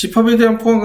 집합에 대한 포함.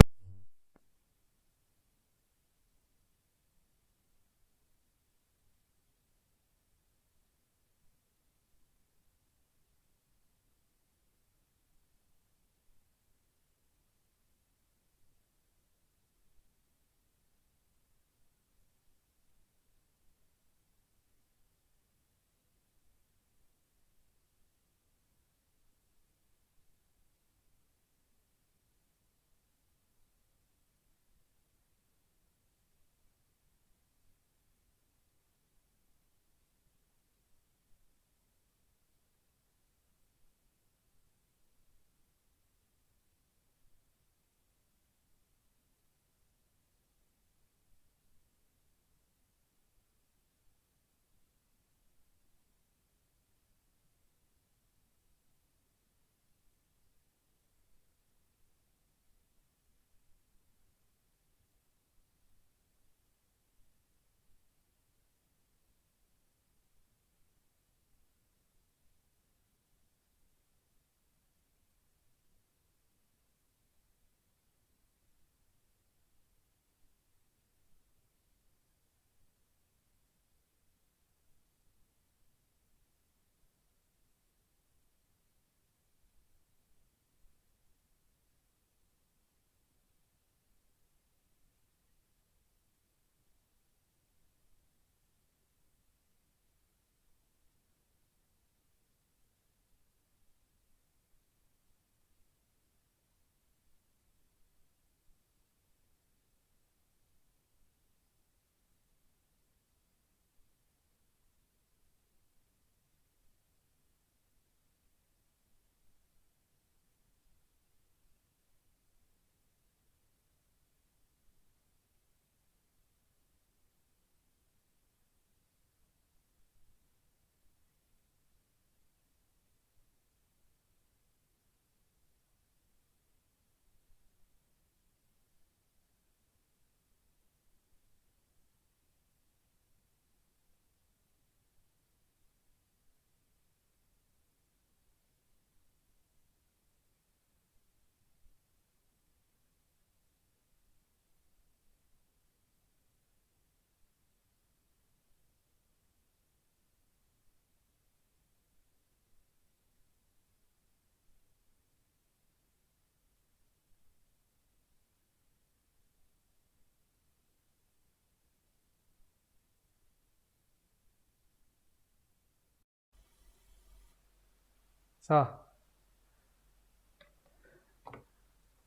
자,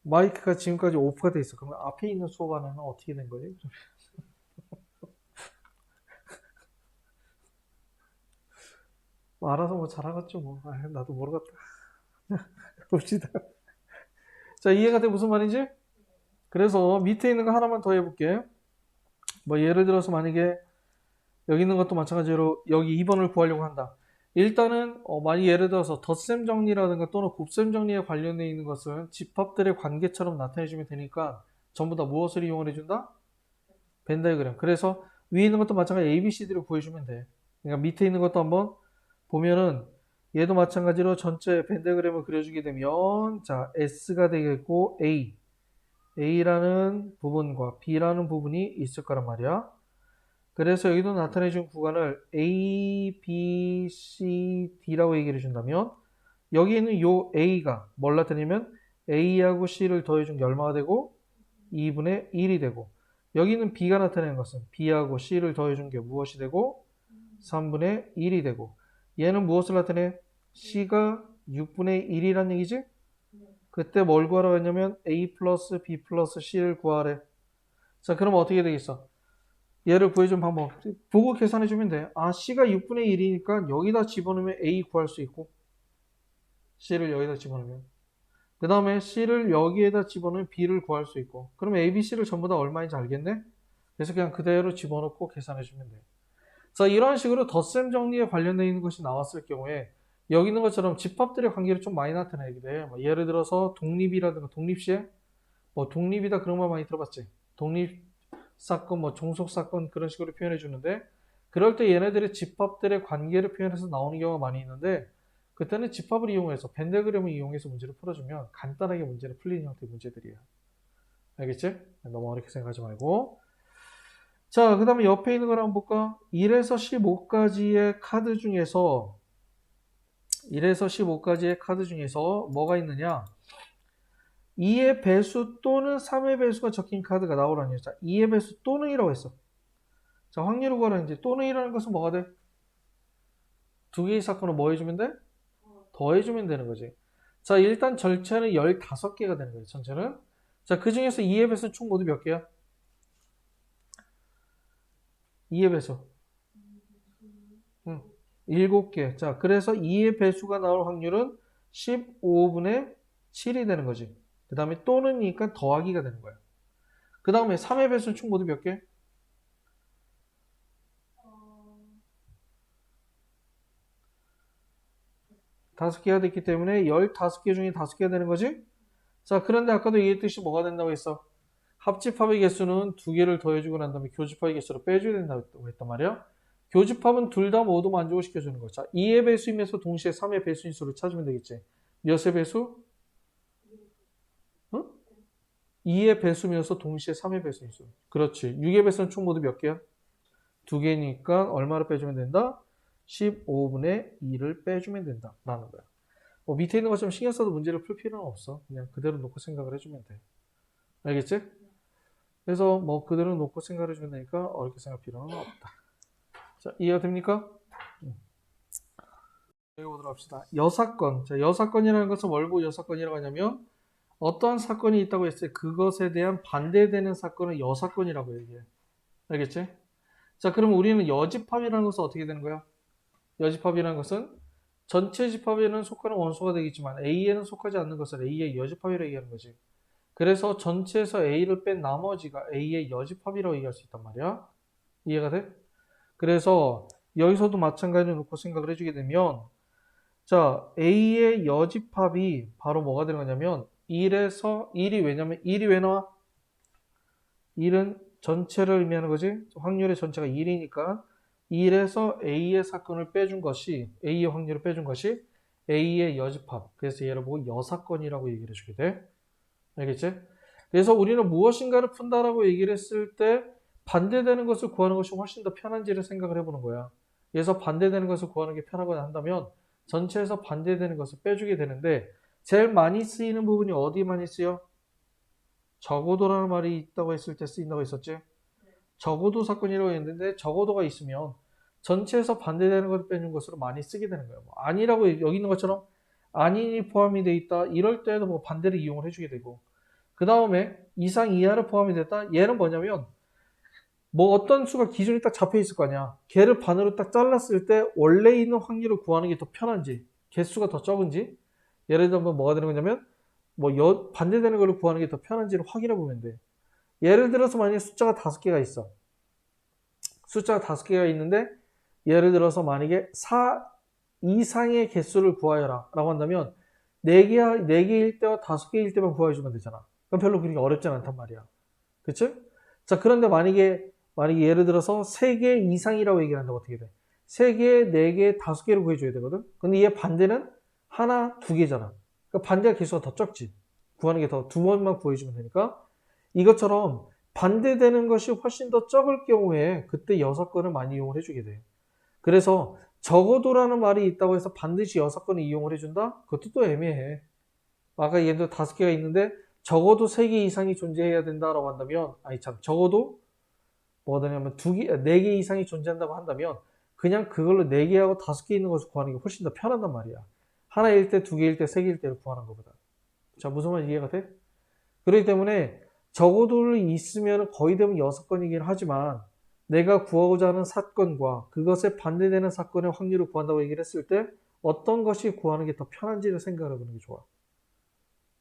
마이크가 지금까지 오프가 돼 있어. 그러면 앞에 있는 수업 안에는 어떻게 된 거예요? 뭐 알아서 뭐 잘하겠죠 뭐. 아, 나도 모르겠다. 봅시다. 자, 이해가 돼? 무슨 말인지? 그래서 밑에 있는 거 하나만 더 해볼게. 뭐 예를 들어서 만약에 여기 있는 것도 마찬가지로 여기 2번을 구하려고 한다. 일단은 만약 예를 들어서 덧셈 정리라든가 또는 곱셈 정리에 관련되어 있는 것은 집합들의 관계처럼 나타내주면 되니까 전부 다 무엇을 이용을 해준다? 벤 다이어그램. 그래서 위에 있는 것도 마찬가지 A, B, C, D를 구해주면 돼. 그러니까 밑에 있는 것도 한번 보면은 얘도 마찬가지로 전체 벤 다이어그램을 그려주게 되면 자 S가 되겠고 A라는 부분과 B라는 부분이 있을 거란 말이야. 그래서 여기도 나타내준 구간을 A, B, C, D라고 얘기를 해준다면 여기에는 요 A가 뭘 나타내면 A하고 C를 더해준 게 얼마가 되고 2분의 1이 되고 여기는 B가 나타내는 것은 B하고 C를 더해준 게 무엇이 되고 3분의 1이 되고 얘는 무엇을 나타내? C가 6분의 1이란 얘기지? 그때 뭘 구하라고 했냐면 A 플러스 B 플러스 C를 구하래. 자, 그럼 어떻게 되겠어? 얘를 구해준 방법 보고 계산해주면 돼. 아, C가 6분의 1이니까 여기다 집어넣으면 A 구할 수 있고 C를 여기다 집어넣으면 그 다음에 C를 여기에다 집어넣으면 B를 구할 수 있고 그러면 A, B, C를 전부 다 얼마인지 알겠네? 그래서 그냥 그대로 집어넣고 계산해주면 돼. 자, 이런 식으로 덧셈 정리에 관련되어 있는 것이 나왔을 경우에 여기 있는 것처럼 집합들의 관계를 좀 많이 나타내게 돼. 뭐 예를 들어서 독립이라든가 독립시에 뭐 독립이다 그런 말 많이 들어봤지. 독립 사건, 뭐 종속 사건 그런 식으로 표현해 주는데 그럴 때 얘네들의 집합들의 관계를 표현해서 나오는 경우가 많이 있는데 그때는 집합을 이용해서 벤 다이어그램을 이용해서 문제를 풀어주면 간단하게 문제를 풀리는 형태의 문제들이에요. 알겠지? 너무 어렵게 생각하지 말고. 자, 그 다음에 옆에 있는 걸 한번 볼까? 1에서 15까지의 카드 중에서 1에서 15까지의 카드 중에서 뭐가 있느냐? 2의 배수 또는 3의 배수가 적힌 카드가 나오라는 자, 2의 배수 또는 이라고 했어. 자, 확률을 구하라는 이제 또는 이라는 것은 뭐가 돼? 두 개의 사건을 뭐 해주면 돼? 더해주면 되는 거지. 자, 일단 전체는 15개가 되는 거예요. 전체는. 자, 그 중에서 2의 배수는 총 모두 몇 개야? 2의 배수. 응. 7개. 자, 그래서 2의 배수가 나올 확률은 15분의 7이 되는 거지. 그 다음에 또는이니까 더하기가 되는 거야. 그 다음에 3의 배수는 총 모두 몇 개? 5개가 됐기 때문에 15개 중에 5개가 되는 거지? 자, 그런데 아까도 얘기했듯이 뭐가 된다고 했어? 합집합의 개수는 2개를 더해주고 난 다음에 교집합의 개수를 빼줘야 된다고 했단 말이야. 교집합은 둘 다 모두 만족을 시켜주는 거야. 자, 2의 배수이면서 동시에 3의 배수인 수를 찾으면 되겠지. 몇의 배수? 응? 2의 배수면서 동시에 3의 배수인 수. 그렇지. 6의 배수는 총 모두 몇 개야? 2개니까 얼마를 빼주면 된다? 15분의 2를 빼주면 된다. 라는 거야. 뭐 밑에 있는 것처럼 신경 써도 문제를 풀 필요는 없어. 그냥 그대로 놓고 생각을 해주면 돼. 알겠지? 그래서 뭐 그대로 놓고 생각을 해주면 되니까 어렵게 생각할 필요는 없다. 자, 이해가 됩니까? 여기 보도록 합시다. 여사건. 자, 여사건이라는 것은 뭘 보고 여사건이라고 하냐면 어떠한 사건이 있다고 했을 때 그것에 대한 반대되는 사건을 여사건이라고 얘기해. 알겠지? 자, 그럼 우리는 여집합이라는 것은 어떻게 되는 거야? 여집합이라는 것은 전체 집합에는 속하는 원소가 되겠지만 A에는 속하지 않는 것을 A의 여집합이라고 얘기하는 거지. 그래서 전체에서 A를 뺀 나머지가 A의 여집합이라고 얘기할 수 있단 말이야. 이해가 돼? 그래서 여기서도 마찬가지로 놓고 생각을 해주게 되면 자, A의 여집합이 바로 뭐가 되는 거냐면 1에서 1이 왜냐면 1이 왜 나와? 1은 전체를 의미하는 거지. 확률의 전체가 1이니까 1에서 A의 사건을 빼준 것이 A의 확률을 빼준 것이 A의 여집합. 그래서 얘를 보고 여사건이라고 얘기를 해주게 돼. 알겠지? 그래서 우리는 무엇인가를 푼다라고 얘기를 했을 때 반대되는 것을 구하는 것이 훨씬 더 편한지를 생각을 해보는 거야. 그래서 반대되는 것을 구하는 게 편하거나 한다면 전체에서 반대되는 것을 빼주게 되는데 제일 많이 쓰이는 부분이 어디 많이 쓰여? 적어도라는 말이 있다고 했을 때 쓰인다고 했었지? 적어도 사건이라고 했는데 적어도가 있으면 전체에서 반대되는 것을 빼는 것으로 많이 쓰게 되는 거예요. 뭐 아니라고 여기 있는 것처럼 아닌이 포함이 돼 있다. 이럴 때도 뭐 반대를 이용을 해주게 되고 그 다음에 이상 이하를 포함이 됐다. 얘는 뭐냐면 뭐 어떤 수가 기준이 딱 잡혀 있을 거 아니야. 걔를 반으로 딱 잘랐을 때 원래 있는 확률을 구하는 게 더 편한지 개수가 더 적은지 예를 들면 뭐가 되는 거냐면 뭐 반대되는 걸 구하는 게 더 편한지를 확인해 보면 돼. 예를 들어서 만약에 숫자가 5개가 있어. 숫자가 5개가 있는데 예를 들어서 만약에 4 이상의 개수를 구하여라 라고 한다면 4개일 때와 5개일 때만 구해주면 되잖아. 그럼 별로 그렇게 어렵진 않단 말이야. 그치? 자, 그런데 만약에 예를 들어서 3개 이상이라고 얘기를 한다고 어떻게 돼? 3개, 4개, 5개를 구해줘야 되거든? 근데 얘 반대는 하나, 2개잖아. 그러니까 반대가 개수가 더 적지. 구하는 게 더 2번만 구해주면 되니까. 이것처럼 반대되는 것이 훨씬 더 적을 경우에 그때 6건을 많이 이용을 해주게 돼. 그래서 적어도라는 말이 있다고 해서 반드시 6건을 이용을 해준다? 그것도 또 애매해. 아까 예를 들어 5개가 있는데 적어도 3개 이상이 존재해야 된다라고 한다면 아니 참 적어도 뭐가 되냐면 4개 이상이 존재한다고 한다면 그냥 그걸로 4개하고 5개 있는 것을 구하는 게 훨씬 더 편하단 말이야. 하나일 때, 2개일 때, 3개일 때를 구하는 것보다. 자, 무슨 말인지 이해가 돼? 그렇기 때문에 적어도를 있으면 거의 되면 6건이긴 하지만 내가 구하고자 하는 사건과 그것에 반대되는 사건의 확률을 구한다고 얘기를 했을 때 어떤 것이 구하는 게 더 편한지를 생각을 해보는 게 좋아.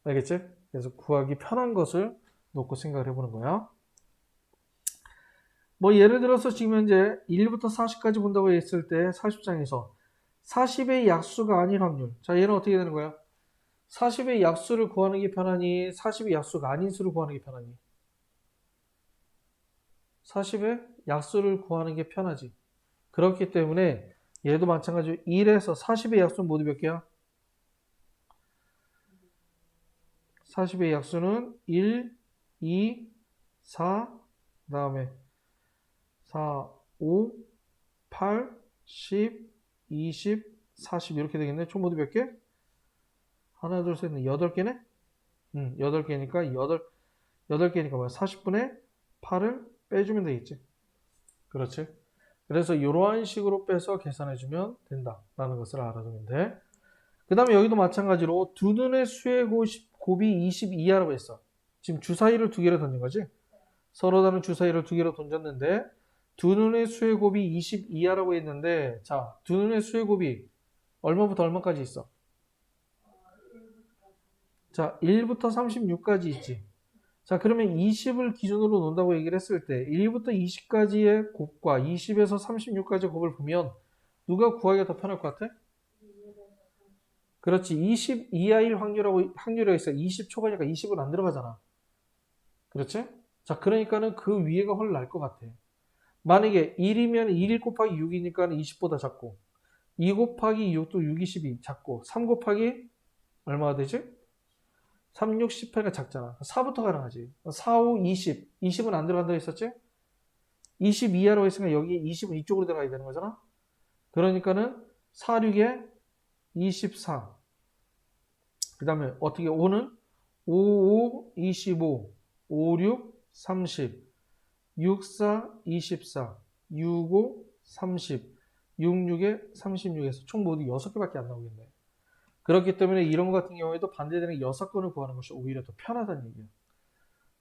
알겠지? 그래서 구하기 편한 것을 놓고 생각을 해보는 거야. 뭐 예를 들어서 지금 현재 1부터 40까지 본다고 했을 때 40장에서 40의 약수가 아닌 확률. 자, 얘는 어떻게 되는 거야? 40의 약수를 구하는 게 편하니 40의 약수가 아닌 수를 구하는 게 편하니 40의 약수를 구하는 게 편하지. 그렇기 때문에 얘도 마찬가지로 1에서 40의 약수는 모두 몇 개야? 40의 약수는 1, 2, 4, 그 다음에 4, 5, 8, 10, 20, 40 이렇게 되겠네. 총 모두 몇 개? 하나, 둘, 셋, 넷, 8개네? 8개니까 8개니까 뭐야? 40분의 8을 빼주면 되겠지. 그렇지. 그래서 이러한 식으로 빼서 계산해주면 된다라는 것을 알아두면 돼. 그 다음에 여기도 마찬가지로 두 눈의 수의 곱이 22하라고 했어. 지금 주사위를 두 개로 던진 거지? 서로 다른 주사위를 두 개로 던졌는데 두 눈의 수의 곱이 22하라고 했는데 자, 두 눈의 수의 곱이 얼마부터 얼마까지 있어? 자, 1부터 36까지 있지. 자, 그러면 20을 기준으로 논다고 얘기를 했을 때 1부터 20까지의 곱과 20에서 36까지의 곱을 보면 누가 구하기가 더 편할 것 같아? 그렇지. 20 이하일 확률이 있어. 20 초과니까 20은 안 들어가잖아. 그렇지? 자, 그러니까는 그 위에가 훨 날 것 같아. 만약에 1이면 1 곱하기 6이니까 20보다 작고 2 곱하기 6도 6, 20이 작고 3 곱하기 얼마가 되지? 3, 6, 18가 작잖아. 4부터 가능하지. 4, 5, 20. 20은 안 들어간다고 했었지? 20 이하로 했으니까 여기 20은 이쪽으로 들어가야 되는 거잖아. 그러니까는 4, 6에 24. 그 다음에 어떻게 5는 5, 5, 25. 5, 6, 30. 6, 4, 24. 6, 5, 30. 6, 6에 36에서 총 모두 6개밖에 안 나오겠네. 그렇기 때문에 이런 것 같은 경우에도 반대되는 6건을 구하는 것이 오히려 더 편하다는 얘기야.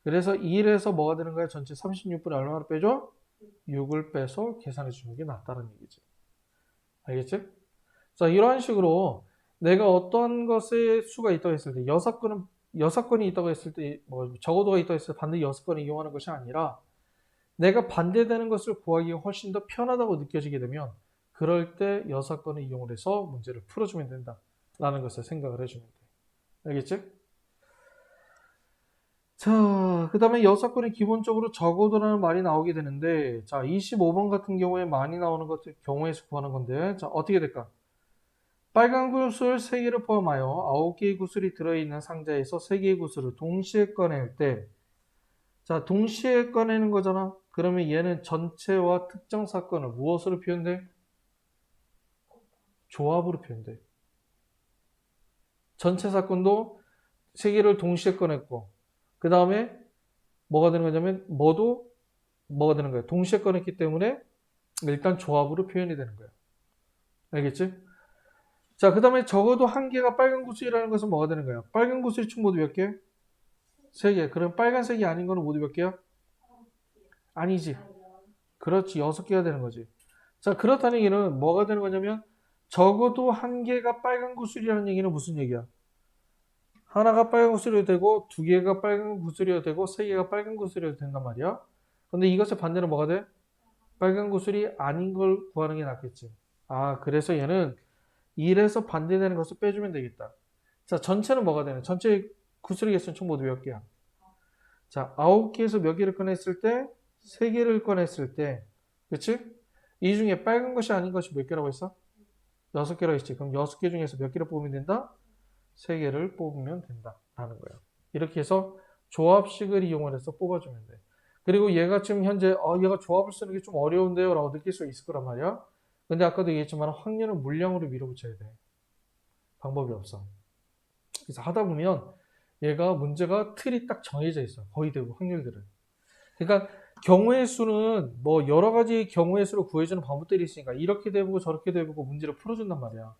그래서 1에서 뭐가 되는 거야? 전체 36분에 얼마를 빼줘? 6을 빼서 계산해 주는 게 낫다는 얘기지. 알겠지? 자, 이러한 식으로 내가 어떠한 것의 수가 있다고 했을 때 6건이 있다고 했을 때 뭐 적어도가 있다고 했을 때 반드시 6건을 이용하는 것이 아니라 내가 반대되는 것을 구하기가 훨씬 더 편하다고 느껴지게 되면 그럴 때 6건을 이용을 해서 문제를 풀어주면 된다 라는 것을 생각을 해주면 돼. 알겠지? 자, 그 다음에 6건이 기본적으로 적어도라는 말이 나오게 되는데 자, 25번 같은 경우에 많이 나오는 것들 경우의 수 구하는 건데 자, 어떻게 될까? 빨간 구슬 3개를 포함하여 9개의 구슬이 들어있는 상자에서 3개의 구슬을 동시에 꺼낼 때 자, 동시에 꺼내는 거잖아. 그러면 얘는 전체와 특정 사건을 무엇으로 표현돼? 조합으로 표현돼. 전체 사건도 3개를 동시에 꺼냈고 그 다음에 뭐가 되는 거냐면 뭐가 되는 거야? 동시에 꺼냈기 때문에 일단 조합으로 표현이 되는 거야. 알겠지? 자, 그 다음에 적어도 한 개가 빨간 구슬이라는 것은 뭐가 되는 거야? 빨간 구슬이 총 모두 몇 개? 3개. 그럼 빨간색이 아닌 거는 모두 몇 개야? 아니지. 그렇지. 6개가 되는 거지. 자, 그렇다는 얘기는 뭐가 되는 거냐면 적어도 한 개가 빨간 구슬이라는 얘기는 무슨 얘기야? 하나가 빨간 구슬이 되고 2개가 빨간 구슬이 되고 3개가 빨간 구슬이 된단 말이야. 근데 이것의 반대는 뭐가 돼? 빨간 구슬이 아닌 걸 구하는 게 낫겠지. 아, 그래서 얘는 1에서 반대되는 것을 빼주면 되겠다. 자, 전체는 뭐가 되는? 전체 구슬의 개수는 총 모두 몇 개야? 자, 9개에서 몇 개를 꺼냈을 때? 3개를 꺼냈을 때, 그치? 이 중에 빨간 것이 아닌 것이 몇 개라고 했어? 6개라고 했지. 그럼 6개 중에서 몇 개를 뽑으면 된다? 3개를 뽑으면 된다. 라는 거야. 이렇게 해서 조합식을 이용을 해서 뽑아주면 돼. 그리고 얘가 지금 현재, 얘가 조합을 쓰는 게 좀 어려운데요? 라고 느낄 수 있을 거란 말이야. 근데 아까도 얘기했지만 확률은 물량으로 밀어붙여야 돼. 방법이 없어. 그래서 하다 보면 얘가 문제가 틀이 딱 정해져 있어. 거의 대부분 확률들은. 그러니까 경우의 수는 뭐 여러 가지 경우의 수를 구해주는 방법들이 있으니까 이렇게도 해보고 저렇게도 해보고 문제를 풀어준단 말이야.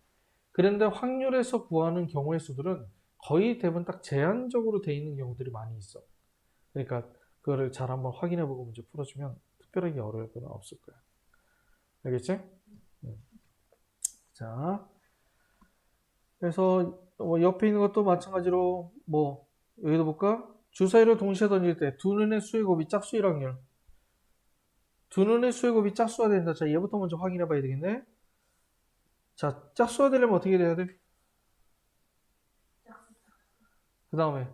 그런데 확률에서 구하는 경우의 수들은 거의 대부분 딱 제한적으로 돼 있는 경우들이 많이 있어. 그러니까 그거를 잘 한번 확인해보고 문제 풀어주면 특별하게 어려울 건 없을 거야. 알겠지? 자, 그래서 옆에 있는 것도 마찬가지로 여기도 볼까? 주사위를 동시에 던질 때 두 눈의 수의 곱이 짝수일 확률. 두 눈의 수의 곱이 짝수가 된다. 자, 얘부터 먼저 확인해 봐야 되겠네. 자, 짝수가 되려면 어떻게 돼야 돼? 그 다음에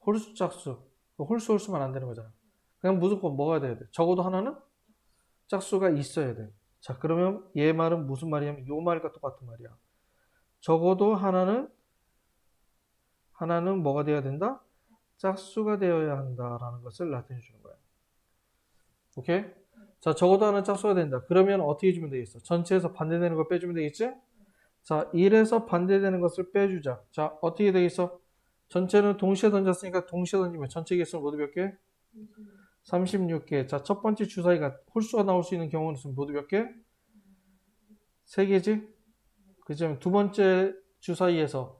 홀수 짝수. 홀수만 안 되는 거잖아. 그냥 무조건 뭐가 돼야 돼? 적어도 하나는 짝수가 있어야 돼. 자, 그러면 얘 말은 무슨 말이냐면 요 말과 똑같은 말이야. 적어도 하나는 뭐가 되어야 된다? 짝수가 되어야 한다라는 것을 나타내 주는 거야. 오케이? 자, 적어도 하나는 짝수가 된다. 그러면 어떻게 해주면 되겠어? 전체에서 반대되는 걸 빼주면 되겠지? 자, 1에서 반대되는 것을 빼주자. 자, 어떻게 되겠어? 전체는 동시에 던졌으니까 동시에 던지면 전체 개수는 모두 몇 개? 36개. 자, 첫 번째 주사위가 홀수가 나올 수 있는 경우는 모두 몇 개? 3개지? 그죠? 두 번째 주사위에서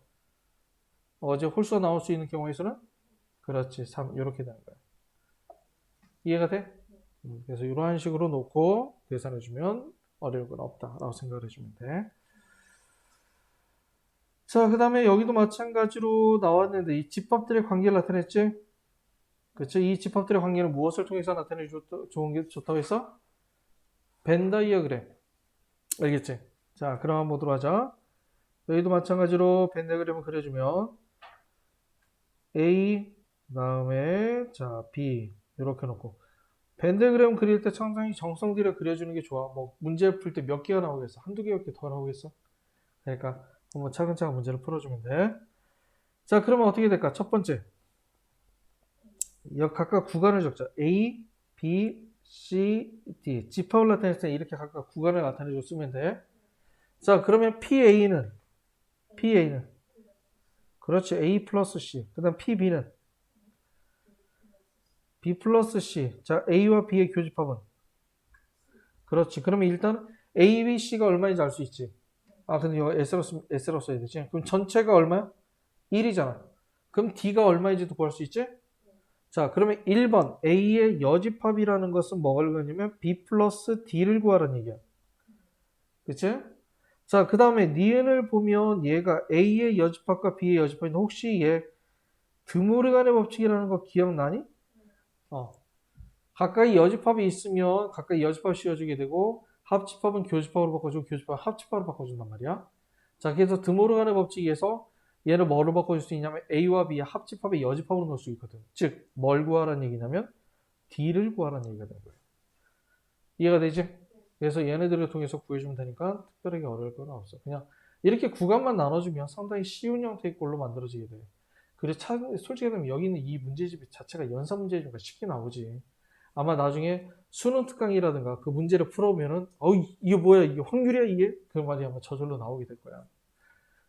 어제 홀수가 나올 수 있는 경우에서는 그렇지. 3. 이렇게 되는 거야. 이해가 돼? 그래서 이런 식으로 놓고 계산해주면 어려울 건 없다라고 생각을 해주면 돼. 자, 그 다음에 여기도 마찬가지로 나왔는데 이 집합들의 관계를 나타냈지? 그쵸? 이 집합들의 관계는 무엇을 통해서 좋다고 했어? 벤 다이어그램. 알겠지? 자, 그럼 한번 보도록 하자. 여기도 마찬가지로 벤 다이어그램을 그려주면 A, 다음에 자 B 이렇게 놓고 벤 다이어그램 그릴 때 상당히 정성들여 그려주는 게 좋아. 뭐 문제 풀 때 몇 개가 나오겠어? 한두 개밖에 더 나오겠어? 그러니까 한번 차근차근 문제를 풀어주면 돼. 자, 그러면 어떻게 될까? 첫 번째, 각각 구간을 적자. A, B, C, D. 집합을 나타냈을 때 이렇게 각각 구간을 나타내줘 쓰면 돼. 자, 그러면 PA는 그렇지. A 플러스 C. 그 다음 PB는 B 플러스 C. 자, A와 B의 교집합은 그렇지. 그러면 일단 A, B, C가 얼마인지 알 수 있지. 아, 근데 이거 S로 써야 되지. 그럼 전체가 얼마야? 1이잖아. 그럼 D가 얼마인지도 구할 수 있지? 자, 그러면 1번 A의 여집합이라는 것은 뭐를 구하냐면 B 플러스 D를 구하라는 얘기야. 그치? 자, 그 다음에 니은을 보면 얘가 A의 여집합과 B의 여집합인데 혹시 얘 드모르간의 법칙이라는 거 기억나니? 가까이 여집합이 있으면 가까이 여집합을 씌워주게 되고 합집합은 교집합으로 바꿔주고 교집합은 합집합으로 바꿔준단 말이야. 자, 그래서 드모르간의 법칙에서 얘를 뭐로 바꿔줄 수 있냐면 A와 B의 합집합의 여집합으로 넣을 수 있거든. 즉, 뭘 구하라는 얘기냐면 D를 구하라는 얘기가 되는 거예요. 이해가 되지? 그래서 얘네들을 통해서 구해주면 되니까 특별하게 어려울 건 없어. 그냥 이렇게 구간만 나눠주면 상당히 쉬운 형태의 꼴로 만들어지게 돼. 그래, 솔직히 말하면 여기 있는 이 문제집 자체가 연산 문제집과 쉽게 나오지. 아마 나중에 수능 특강이라든가 그 문제를 풀어보면은, 이게 뭐야? 이게 확률이야, 이게? 그 말이 아마 저절로 나오게 될 거야.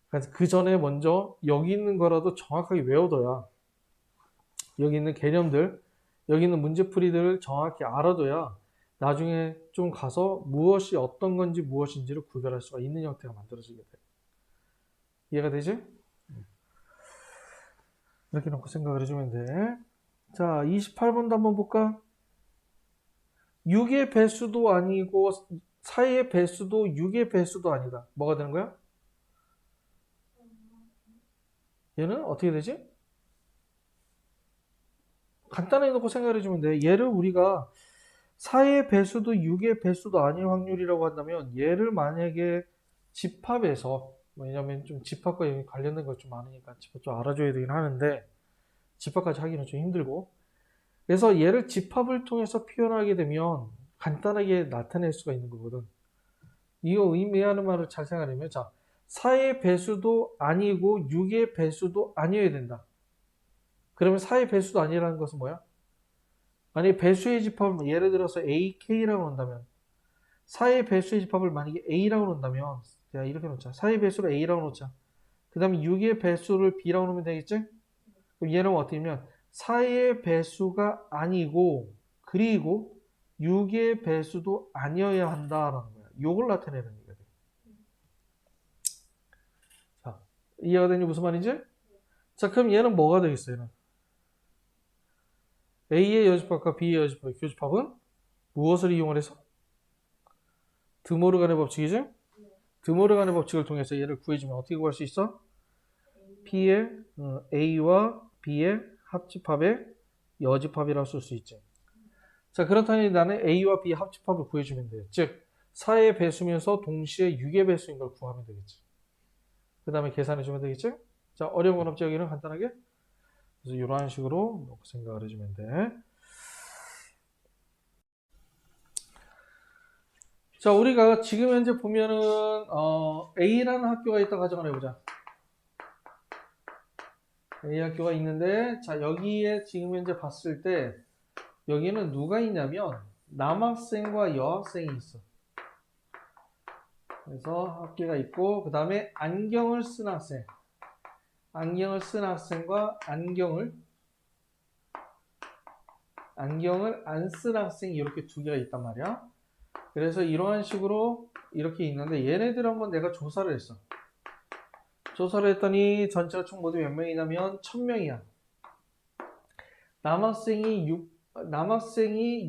그래서 그 전에 먼저 여기 있는 거라도 정확하게 외워둬야 여기 있는 개념들, 여기 있는 문제풀이들을 정확히 알아둬야 나중에 좀 가서 무엇이 어떤 건지 무엇인지를 구별할 수가 있는 형태가 만들어지게 돼. 이해가 되지? 이렇게 놓고 생각을 해주면 돼. 자, 28번도 한번 볼까? 6의 배수도 아니고 4의 배수도 6의 배수도 아니다. 뭐가 되는 거야? 얘는 어떻게 되지? 간단하게 놓고 생각을 해주면 돼. 얘를 우리가 4의 배수도 6의 배수도 아닐 확률이라고 한다면 얘를 만약에 집합에서 왜냐면 좀 집합과 관련된 것 좀 많으니까 집합 좀 알아줘야 되긴 하는데 집합까지 하기는 좀 힘들고 그래서 얘를 집합을 통해서 표현하게 되면 간단하게 나타낼 수가 있는 거거든. 이거 의미하는 말을 잘 생각하면 자 4의 배수도 아니고 6의 배수도 아니어야 된다. 그러면 4의 배수도 아니라는 것은 뭐야? 만약에 배수의 집합을 예를 들어서 AK라고 한다면 4의 배수의 집합을 만약에 A라고 놓는다면 자 이렇게 놓자. 4의 배수를 A라고 놓자. 그 다음에 6의 배수를 B라고 놓으면 되겠지? 그럼 얘는 어떻게 하면 4의 배수가 아니고 그리고 6의 배수도 아니어야 한다라는 거야. 요걸 나타내는 얘기가 돼. 자, 이해가 되니 무슨 말인지? 자, 그럼 얘는 뭐가 되겠어요? 얘는? A의 여집합과 B의 여집합의 교집합은 무엇을 이용을 해서? 드모르간의 법칙이지? 드모르간의 법칙을 통해서 얘를 구해주면 어떻게 구할 수 있어? P의 A와 B의 합집합의 여집합이라고 쓸 수 있지. 자, 그렇다면 나는 A와 B의 합집합을 구해주면 돼. 즉, 4의 배수면서 동시에 6의 배수인 걸 구하면 되겠지. 그 다음에 계산해주면 되겠지? 자, 어려운 건 없지, 여기는 간단하게? 그래서 이런 식으로 생각을 해주면 돼. 자, 우리가 지금 현재 보면은 A라는 학교가 있다 가정을 해보자. A 학교가 있는데, 자, 여기에 지금 현재 봤을 때 여기는 누가 있냐면 남학생과 여학생이 있어. 그래서 학교가 있고, 그 다음에 안경을 쓴 학생, 안경을 쓴 학생과 안경을 안 쓴 학생이 이렇게 두 개가 있단 말이야. 그래서 이러한 식으로 이렇게 있는데, 얘네들 한번 내가 조사를 했어. 조사를 했더니 전체가 총 모두 몇 명이냐면 1000명이야. 남학생이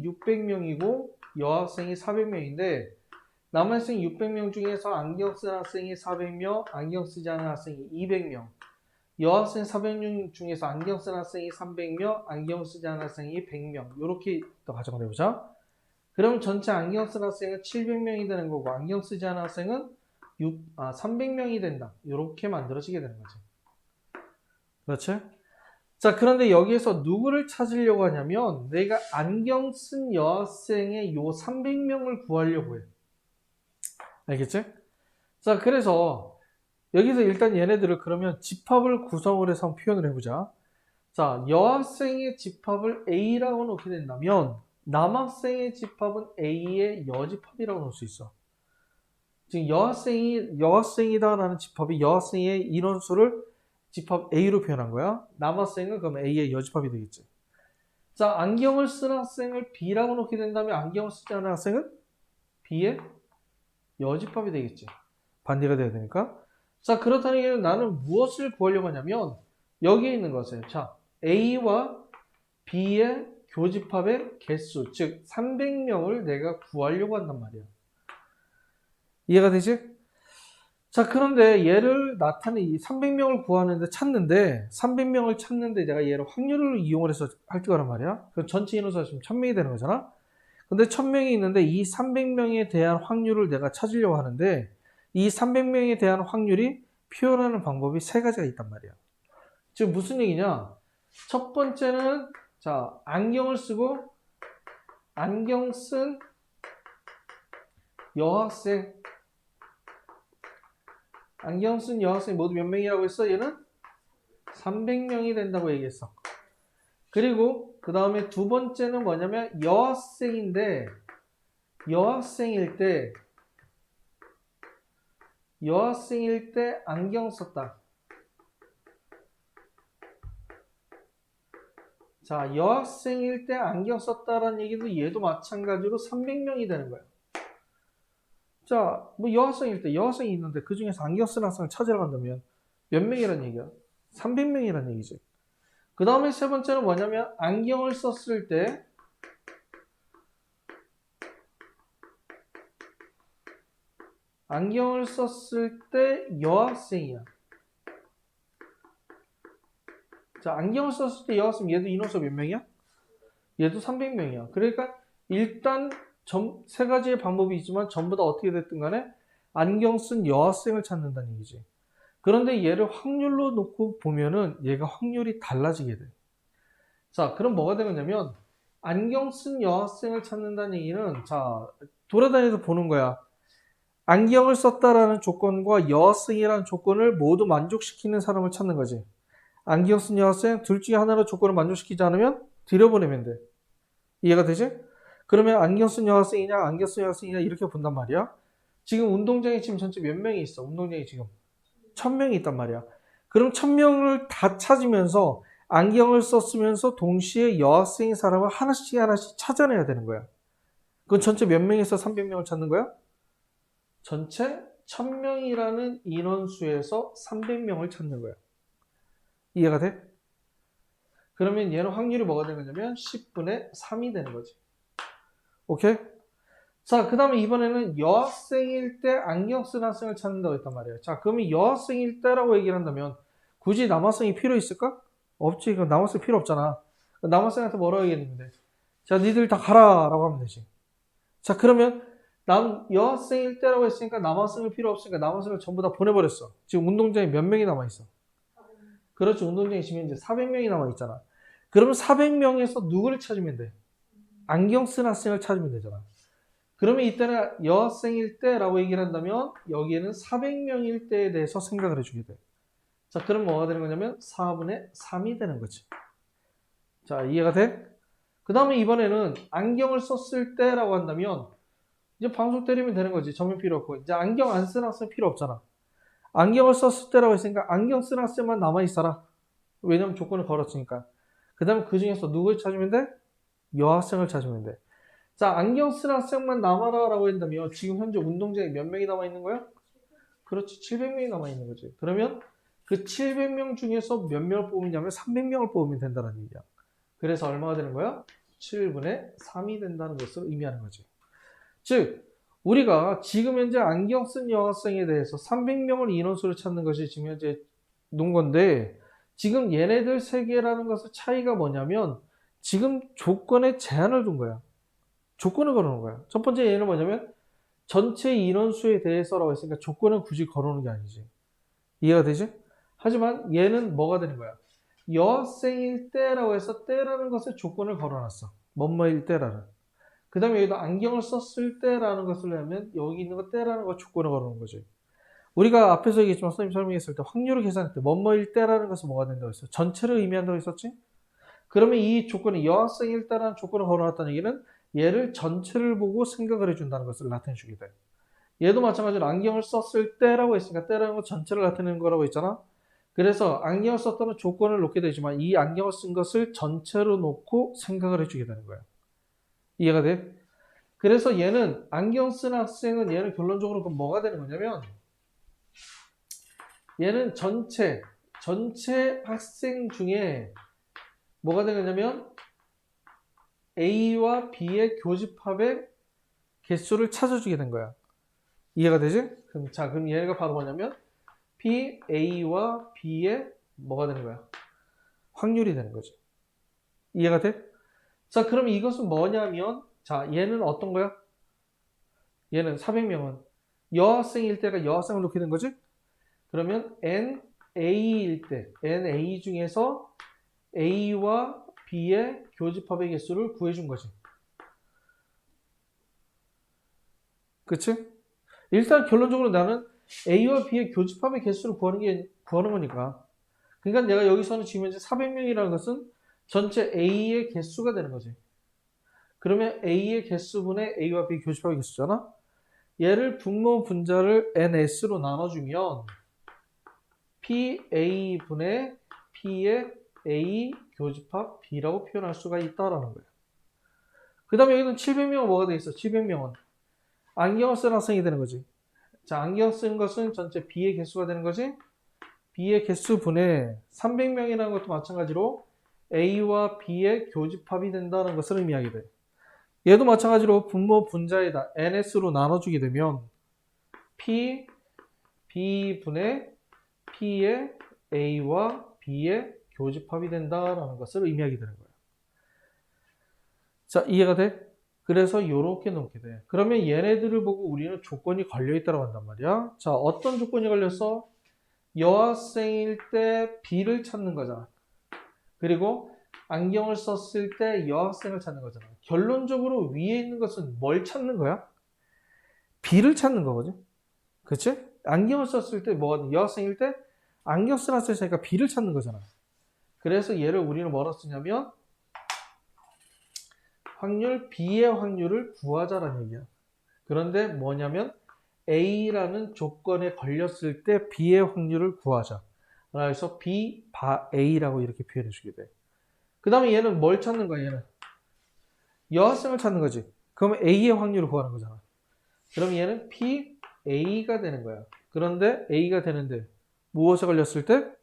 600명이고 여학생이 400명인데, 남학생 600명 중에서 안경 쓴 학생이 400명, 안경 쓰지 않은 학생이 200명, 여학생 400명 중에서 안경 쓴 학생이 300명, 안경 쓰지 않은 학생이 100명. 이렇게 또 가정을 해보자. 그럼 전체 안경 쓴 학생은 700명이 되는 거고, 안경 쓰지 않은 학생은 300명이 된다. 이렇게 만들어지게 되는 거지. 그렇지? 자, 그런데 여기에서 누구를 찾으려고 하냐면, 내가 안경 쓴 여학생의 요 300명을 구하려고 해. 알겠지? 자, 그래서 여기서 일단 얘네들을 그러면 집합을 구성을 해서 한번 표현을 해보자. 자, 여학생의 집합을 A라고 놓게 된다면 남학생의 집합은 A의 여집합이라고 놓을 수 있어. 지금 여학생이다라는 집합이 여학생의 인원수를 집합 A로 표현한 거야. 남학생은 그럼 A의 여집합이 되겠지. 자, 안경을 쓴 학생을 B라고 놓게 된다면 안경을 쓰지 않은 학생은 B의 여집합이 되겠지. 반대가 돼야 되니까. 자, 그렇다면 나는 무엇을 구하려고 하냐면 여기에 있는 것을, 자, A와 B의 교집합의 개수, 즉 300명을 내가 구하려고 한단 말이야. 이해가 되지? 자, 그런데 얘를 나타내 300명을 구하는데 찾는데 300명을 찾는데 내가 얘를 확률을 이용을 해서 할 거란 말이야. 그럼 전체 인원수가 지금 1000명이 되는 거잖아. 근데 1000명이 있는데 이 300명에 대한 확률을 내가 찾으려고 하는데, 이 300명에 대한 확률이 표현하는 방법이 세 가지가 있단 말이야. 지금 무슨 얘기냐? 첫 번째는, 자, 안경을 쓰고 안경 쓴 여학생, 안경 쓴 여학생 모두 몇 명이라고 했어? 얘는 300명이 된다고 얘기했어. 그리고 그 다음에 두 번째는 뭐냐면 여학생인데, 여학생일 때 안경 썼다. 자, 여학생일 때 안경 썼다라는 얘기도 얘도 마찬가지로 300명이 되는 거예요. 자, 뭐 여학생일 때 여학생이 있는데 그 중에서 안경 쓴 학생을 찾으러 간다면 몇 명이란 얘기야? 300명이란 얘기지. 그 다음에 세 번째는 뭐냐면 안경을 썼을 때 여학생이야. 자, 안경을 썼을 때 여학생, 얘도 인원수 몇 명이야? 얘도 300명이야. 그러니까 일단 세 가지의 방법이 있지만 전부 다 어떻게 됐든 간에 안경 쓴 여학생을 찾는다는 얘기지. 그런데 얘를 확률로 놓고 보면은 얘가 확률이 달라지게 돼. 자, 그럼 뭐가 되겠냐면 안경 쓴 여학생을 찾는다는 얘기는, 자, 돌아다니면서 보는 거야. 안경을 썼다라는 조건과 여학생이라는 조건을 모두 만족시키는 사람을 찾는 거지. 안경 쓴 여학생 둘 중에 하나로 조건을 만족시키지 않으면 들여보내면 돼. 이해가 되지? 그러면 안경 쓴 여학생이냐 안경 쓴 여학생이냐 이렇게 본단 말이야. 지금 운동장에 지금 전체 몇 명이 있어? 운동장에 지금 1000명이 있단 말이야. 그럼 1000명을 다 찾으면서 안경을 썼으면서 동시에 여학생인 사람을 하나씩 찾아내야 되는 거야. 그건 전체 몇 명에서 300명을 찾는 거야? 전체 1000명이라는 인원수에서 300명을 찾는 거야. 이해가 돼? 그러면 얘는 확률이 뭐가 되는 거냐면 10분의 3이 되는 거지. 오케이? 자, 그 다음에 이번에는 여학생일 때 안경 쓴 학생을 찾는다고 했단 말이에요. 자, 그러면 여학생일 때라고 얘기를 한다면 굳이 남학생이 필요 있을까? 없지. 그럼 남학생 필요 없잖아. 남학생한테 뭐라고 얘기했는데, 자, 니들 다 가라 라고 하면 되지. 자, 그러면 여학생일 때라고 했으니까 남학생이 필요 없으니까 남학생을 전부 다 보내버렸어. 지금 운동장에 몇 명이 남아있어? 그렇지. 운동장에 지금 이제 400명이 남아있잖아. 그러면 400명에서 누구를 찾으면 돼? 안경 쓴 학생을 찾으면 되잖아. 그러면 이때는 여학생일 때라고 얘기를 한다면 여기에는 400명일 때에 대해서 생각을 해주게 돼. 자, 그럼 뭐가 되는 거냐면 4분의 3이 되는 거지. 자, 이해가 돼? 그 다음에 이번에는 안경을 썼을 때라고 한다면 이제 방석 때리면 되는 거지. 점이 필요 없고. 이제 안경 안 쓰는 학생 필요 없잖아. 안경을 썼을 때라고 했으니까 안경 쓰는 학생만 남아있어라. 왜냐면 조건을 걸었으니까. 그 다음에 그 중에서 누굴 찾으면 돼? 여학생을 찾으면 돼. 자, 안경 쓰는 학생만 남아라 라고 한다면 지금 현재 운동장에 몇 명이 남아있는 거야? 그렇지, 700명이 남아있는 거지. 그러면 그 700명 중에서 몇 명을 뽑으냐면 300명을 뽑으면 된다는 얘기야. 그래서 얼마가 되는 거야? 7분의 3이 된다는 것을 의미하는 거지. 즉, 우리가 지금 현재 안경 쓴 여학생에 대해서 300명을 인원수를 찾는 것이 지금 현재 논 건데, 지금 얘네들 세 개라는 것의 차이가 뭐냐면 지금 조건에 제한을 둔 거야. 조건을 걸어놓은 거야. 첫 번째 얘는 뭐냐면 전체 인원수에 대해서라고 했으니까 조건을 굳이 걸어놓은 게 아니지. 이해가 되지? 하지만 얘는 뭐가 되는 거야? 여학생일 때라고 해서 때라는 것에 조건을 걸어놨어. 뭐뭐일 때라는. 그 다음에 여기도 안경을 썼을 때라는 것을 하면 여기 있는 거 때라는 거 조건을 걸어놓은 거지. 우리가 앞에서 얘기했지만 선생님 설명했을 때 확률을 계산할 때 뭐뭐일 때라는 것은 뭐가 된다고 했어? 전체를 의미한다고 했었지? 그러면 이 조건이 여학생일 때라는 조건을 걸어놨다는 얘기는 얘를 전체를 보고 생각을 해준다는 것을 나타내주게 돼. 얘도 마찬가지로 안경을 썼을 때라고 했으니까 때라는 건 전체를 나타내는 거라고 했잖아. 그래서 안경을 썼다는 조건을 놓게 되지만 이 안경을 쓴 것을 전체로 놓고 생각을 해주게 되는 거야. 이해가 돼? 그래서 얘는 안경 쓴 학생은 얘는 결론적으로 그럼 뭐가 되는 거냐면 얘는 전체 학생 중에 뭐가 되는 거냐면 A와 B의 교집합의 개수를 찾아주게 된 거야. 이해가 되지? 그럼 얘가 바로 뭐냐면 P, A와 B의 뭐가 되는 거야? 확률이 되는 거지. 이해가 돼? 자, 그럼 이것은 뭐냐면 자, 얘는 어떤 거야? 얘는 400명은 여학생일 때가 여학생을 놓게 된 거지? 그러면 NA일 때 NA 중에서 A와 B의 교집합의 개수를 구해준 거지. 그치? 일단 결론적으로 나는 A와 B의 교집합의 개수를 구하는 거니까. 그러니까 내가 여기서는 지금 현재 400명이라는 것은 전체 A의 개수가 되는 거지. 그러면 A의 개수분의 A와 B 교집합의 개수잖아? 얘를 분모 분자를 NS로 나눠주면 PA분의 P의 A 교집합 B라고 표현할 수가 있다라는 거예요. 그 다음에 여기는 700명은 뭐가 돼 있어? 700명은 안경을 쓴 학생이 되는 거지. 자, 안경 쓴 것은 전체 B의 개수가 되는 거지. B의 개수분의 300명이라는 것도 마찬가지로 A와 B의 교집합이 된다는 것을 의미하게 돼. 얘도 마찬가지로 분모 분자에다 NS로 나눠주게 되면 P, B분의 P의 A와 B의 교집합이 된다라는 것을 의미하게 되는 거예요. 자, 이해가 돼? 그래서 이렇게 놓게 돼. 그러면 얘네들을 보고 우리는 조건이 걸려있다고 한단 말이야. 자, 어떤 조건이 걸려서 여학생일 때 B를 찾는 거잖아. 그리고 안경을 썼을 때 여학생을 찾는 거잖아. 결론적으로 위에 있는 것은 뭘 찾는 거야? B를 찾는 거거든. 그치? 안경을 썼을 때 뭐가 여학생일 때 안경 쓴 학생이니까 B를 찾는 거잖아. 그래서 얘를 우리는 뭐라 쓰냐면 확률 B의 확률을 구하자라는 얘기야. 그런데 뭐냐면 A라는 조건에 걸렸을 때 B의 확률을 구하자. 그래서 B 바 A라고 이렇게 표현해 주게 돼. 그 다음에 얘는 뭘 찾는 거야? 얘는 여학생을 찾는 거지. 그러면 A의 확률을 구하는 거잖아. 그럼 얘는 P A가 되는 거야. 그런데 A가 되는데 무엇에 걸렸을 때?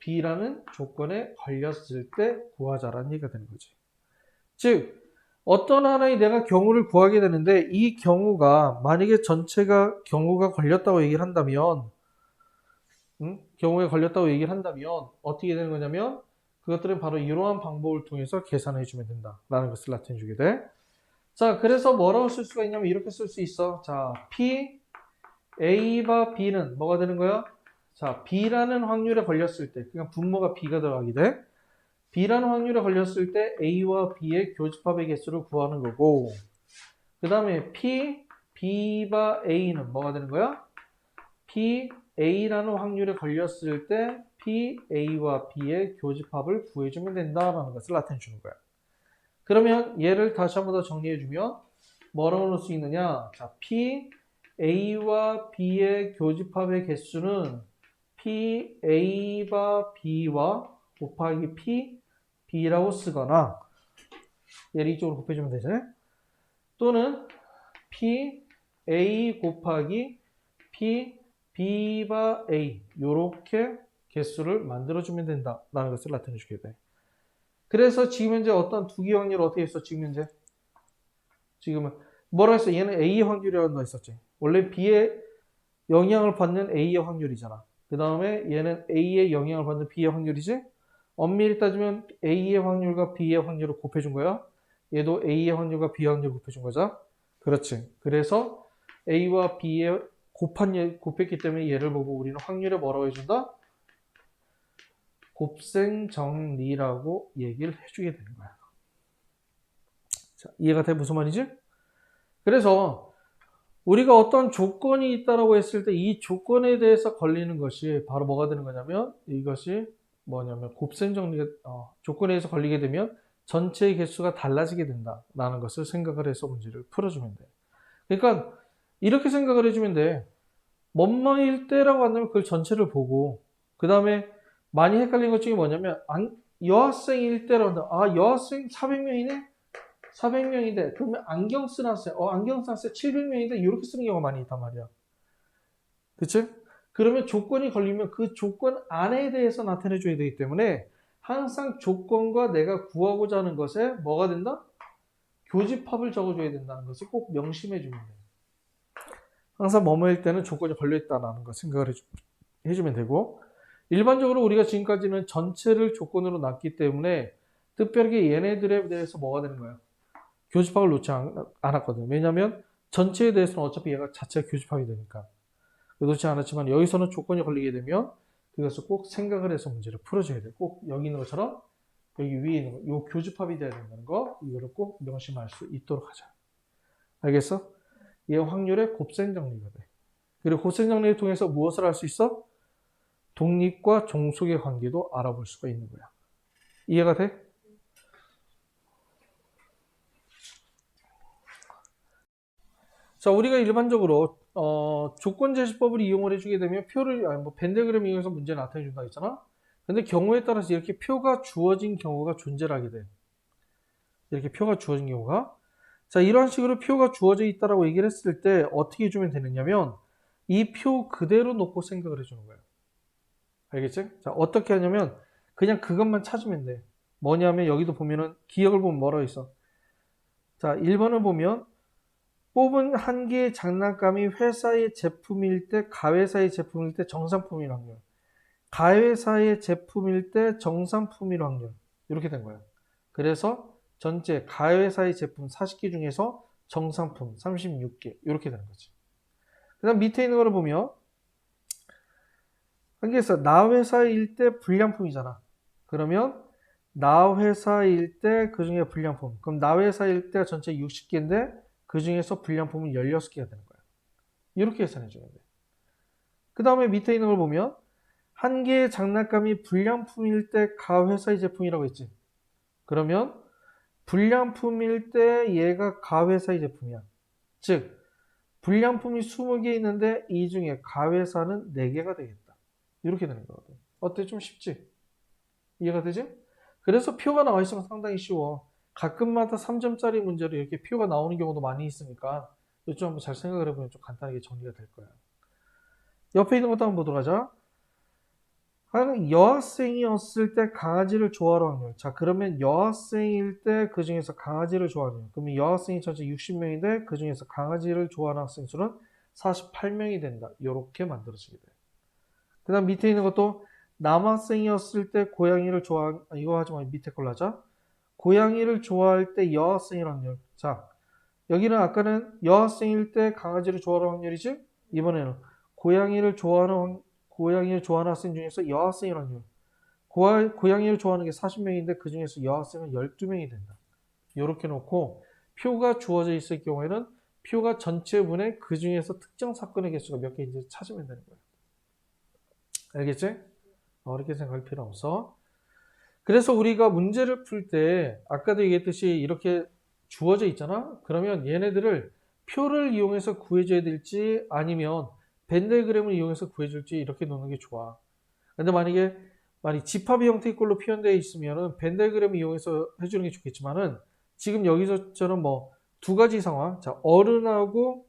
B라는 조건에 걸렸을 때 구하자라는 얘기가 되는 거지. 즉 어떤 하나의 내가 경우를 구하게 되는데 이 경우가 만약에 전체가 경우가 걸렸다고 얘기를 한다면 경우에 걸렸다고 얘기를 한다면 어떻게 되는 거냐면 그것들은 바로 이러한 방법을 통해서 계산해 주면 된다라는 것을 나타내 주게 돼. 자, 그래서 뭐라고 쓸 수가 있냐면 이렇게 쓸 수 있어. 자, P, A와 B는 뭐가 되는 거야? 자, B라는 확률에 걸렸을 때, 그러니까 분모가 B가 들어가게 돼. B라는 확률에 걸렸을 때 A와 B의 교집합의 개수를 구하는 거고, 그 다음에 P, B바 A는 뭐가 되는 거야? P, A라는 확률에 걸렸을 때 P, A와 B의 교집합을 구해주면 된다라는 것을 나타내 주는 거야. 그러면 얘를 다시 한 번 더 정리해주면 뭐라고 넣을 수 있느냐? 자, P, A와 B의 교집합의 개수는 P, A바 B와 곱하기 P, B라고 쓰거나 얘를 이쪽으로 곱해주면 되지. 또는 P, A 곱하기 P, B바 A 요렇게 개수를 만들어주면 된다라는 것을 나타내주게 돼. 그래서 지금 현재 어떤 두 개 확률을 어떻게 했어? 지금 현재 지금은 뭐라 했어? 얘는 A의 확률이라고 했었지. 원래 B의 영향을 받는 A의 확률이잖아. 그 다음에 얘는 A의 영향을 받는 B의 확률이지. 엄밀히 따지면 A의 확률과 B의 확률을 곱해준 거야. 얘도 A의 확률과 B의 확률을 곱해준 거죠. 그렇지. 그래서 A와 B의 곱했기 때문에 얘를 보고 우리는 확률에 뭐라고 해준다? 곱셈정리라고 얘기를 해주게 되는 거야. 자, 이해가 돼? 무슨 말이지? 그래서 우리가 어떤 조건이 있다라고 했을 때 이 조건에 대해서 걸리는 것이 바로 뭐가 되는 거냐면 이것이 뭐냐면 곱셈정리가 조건에 의해서 걸리게 되면 전체의 개수가 달라지게 된다라는 것을 생각을 해서 문제를 풀어주면 돼. 그러니까 이렇게 생각을 해주면 돼. 뭐뭐일 때라고 한다면 그걸 전체를 보고 그 다음에 많이 헷갈린 것 중에 뭐냐면 여학생일 때라고 한다. 아, 여학생 400명이네? 400명인데 그러면 안경 쓴 학생 안경 쓴 학생 700명인데 이렇게 쓰는 경우가 많이 있단 말이야. 그치? 그러면 조건이 걸리면 그 조건 안에 대해서 나타내 줘야 되기 때문에 항상 조건과 내가 구하고자 하는 것에 뭐가 된다? 교집합을 적어줘야 된다는 것을 꼭 명심해 주면 돼. 항상 뭐뭐일 때는 조건이 걸려있다는 거 생각을 해주면 되고 일반적으로 우리가 지금까지는 전체를 조건으로 놨기 때문에 특별하게 얘네들에 대해서 뭐가 되는 거야? 교집합을 놓지 않았거든. 왜냐하면 전체에 대해서는 어차피 얘가 자체가 교집합이 되니까. 놓지 않았지만 여기서는 조건이 걸리게 되면 그것을 꼭 생각을 해서 문제를 풀어줘야 돼. 꼭 여기 있는 것처럼 여기 위에 있는 거, 요 교집합이 돼야 된다는 거, 이거를 꼭 명심할 수 있도록 하자. 알겠어? 얘 확률의 곱셈 정리가 돼. 그리고 곱셈 정리를 통해서 무엇을 할 수 있어? 독립과 종속의 관계도 알아볼 수가 있는 거야. 이해가 돼? 자, 우리가 일반적으로 조건 제시법을 이용을 해주게 되면 표를 벤데그램 이용해서 문제 나타내 준다 했잖아. 근데 경우에 따라서 이렇게 표가 주어진 경우가 존재를 하게 돼. 이렇게 표가 주어진 경우가. 자, 이런 식으로 표가 주어져 있다라고 얘기를 했을 때 어떻게 해주면 되느냐면 이 표 그대로 놓고 생각을 해주는 거예요. 알겠지? 자, 어떻게 하냐면 그냥 그것만 찾으면 돼. 뭐냐면 여기도 보면은 기억을 보면 뭐라고 있어? 자, 1번을 보면 뽑은 한 개의 장난감이 회사의 제품일 때, 가회사의 제품일 때 정상품일 확률. 가회사의 제품일 때 정상품일 확률. 이렇게 된 거예요. 그래서 전체 가회사의 제품 40개 중에서 정상품 36개. 이렇게 되는 거지. 그 다음 밑에 있는 거를 보면 여기에서 나 회사일 때 불량품이잖아. 그러면 나 회사일 때 그 중에 불량품. 그럼 나 회사일 때 전체 60개인데 그 중에서 불량품은 16개가 되는 거야. 이렇게 계산해 줘야 돼. 그 다음에 밑에 있는 걸 보면 한 개의 장난감이 불량품일 때 가 회사의 제품이라고 했지. 그러면 불량품일 때 얘가 가 회사의 제품이야. 즉 불량품이 20개 있는데 이 중에 가 회사는 4개가 되겠다. 이렇게 되는 거거든. 어때? 좀 쉽지? 이해가 되지? 그래서 표가 나와 있으면 상당히 쉬워. 가끔마다 3점짜리 문제로 이렇게 표가 나오는 경우도 많이 있으니까 이쪽 한번 잘 생각을 해보면 좀 간단하게 정리가 될 거야. 옆에 있는 것도 한번 보도록 하자. 여학생이었을 때 강아지를 좋아할 확률. 자, 그러면 여학생일 때 그 중에서 강아지를 좋아하는. 그러면 여학생이 전체 60명인데 그 중에서 강아지를 좋아하는 학생 수는 48명이 된다. 이렇게 만들어지게 돼. 그 다음 밑에 있는 것도 남학생이었을 때 고양이를 이거 하지 말고 밑에 걸로 하자. 고양이를 좋아할 때 여학생일 확률. 자, 여기는 아까는 여학생일 때 강아지를 좋아하는 확률이지? 이번에는 고양이를 좋아하는 학생 중에서 여학생일 확률. 고양이를 좋아하는 게 40명인데 그 중에서 여학생은 12명이 된다. 이렇게 놓고 표가 주어져 있을 경우에는 표가 전체 분의 그 중에서 특정 사건의 개수가 몇 개인지 찾으면 되는 거예요. 알겠지? 어렵게 생각할 필요 없어. 그래서 우리가 문제를 풀 때 아까도 얘기했듯이 이렇게 주어져 있잖아. 그러면 얘네들을 표를 이용해서 구해줘야 될지 아니면 벤 다이그램을 이용해서 구해줄지 이렇게 놓는 게 좋아. 근데 만약에 집합의 형태의 꼴로 표현되어 있으면은 벤 다이그램을 이용해서 해주는 게 좋겠지만은 지금 여기서처럼 뭐 두 가지 상황. 자, 어른하고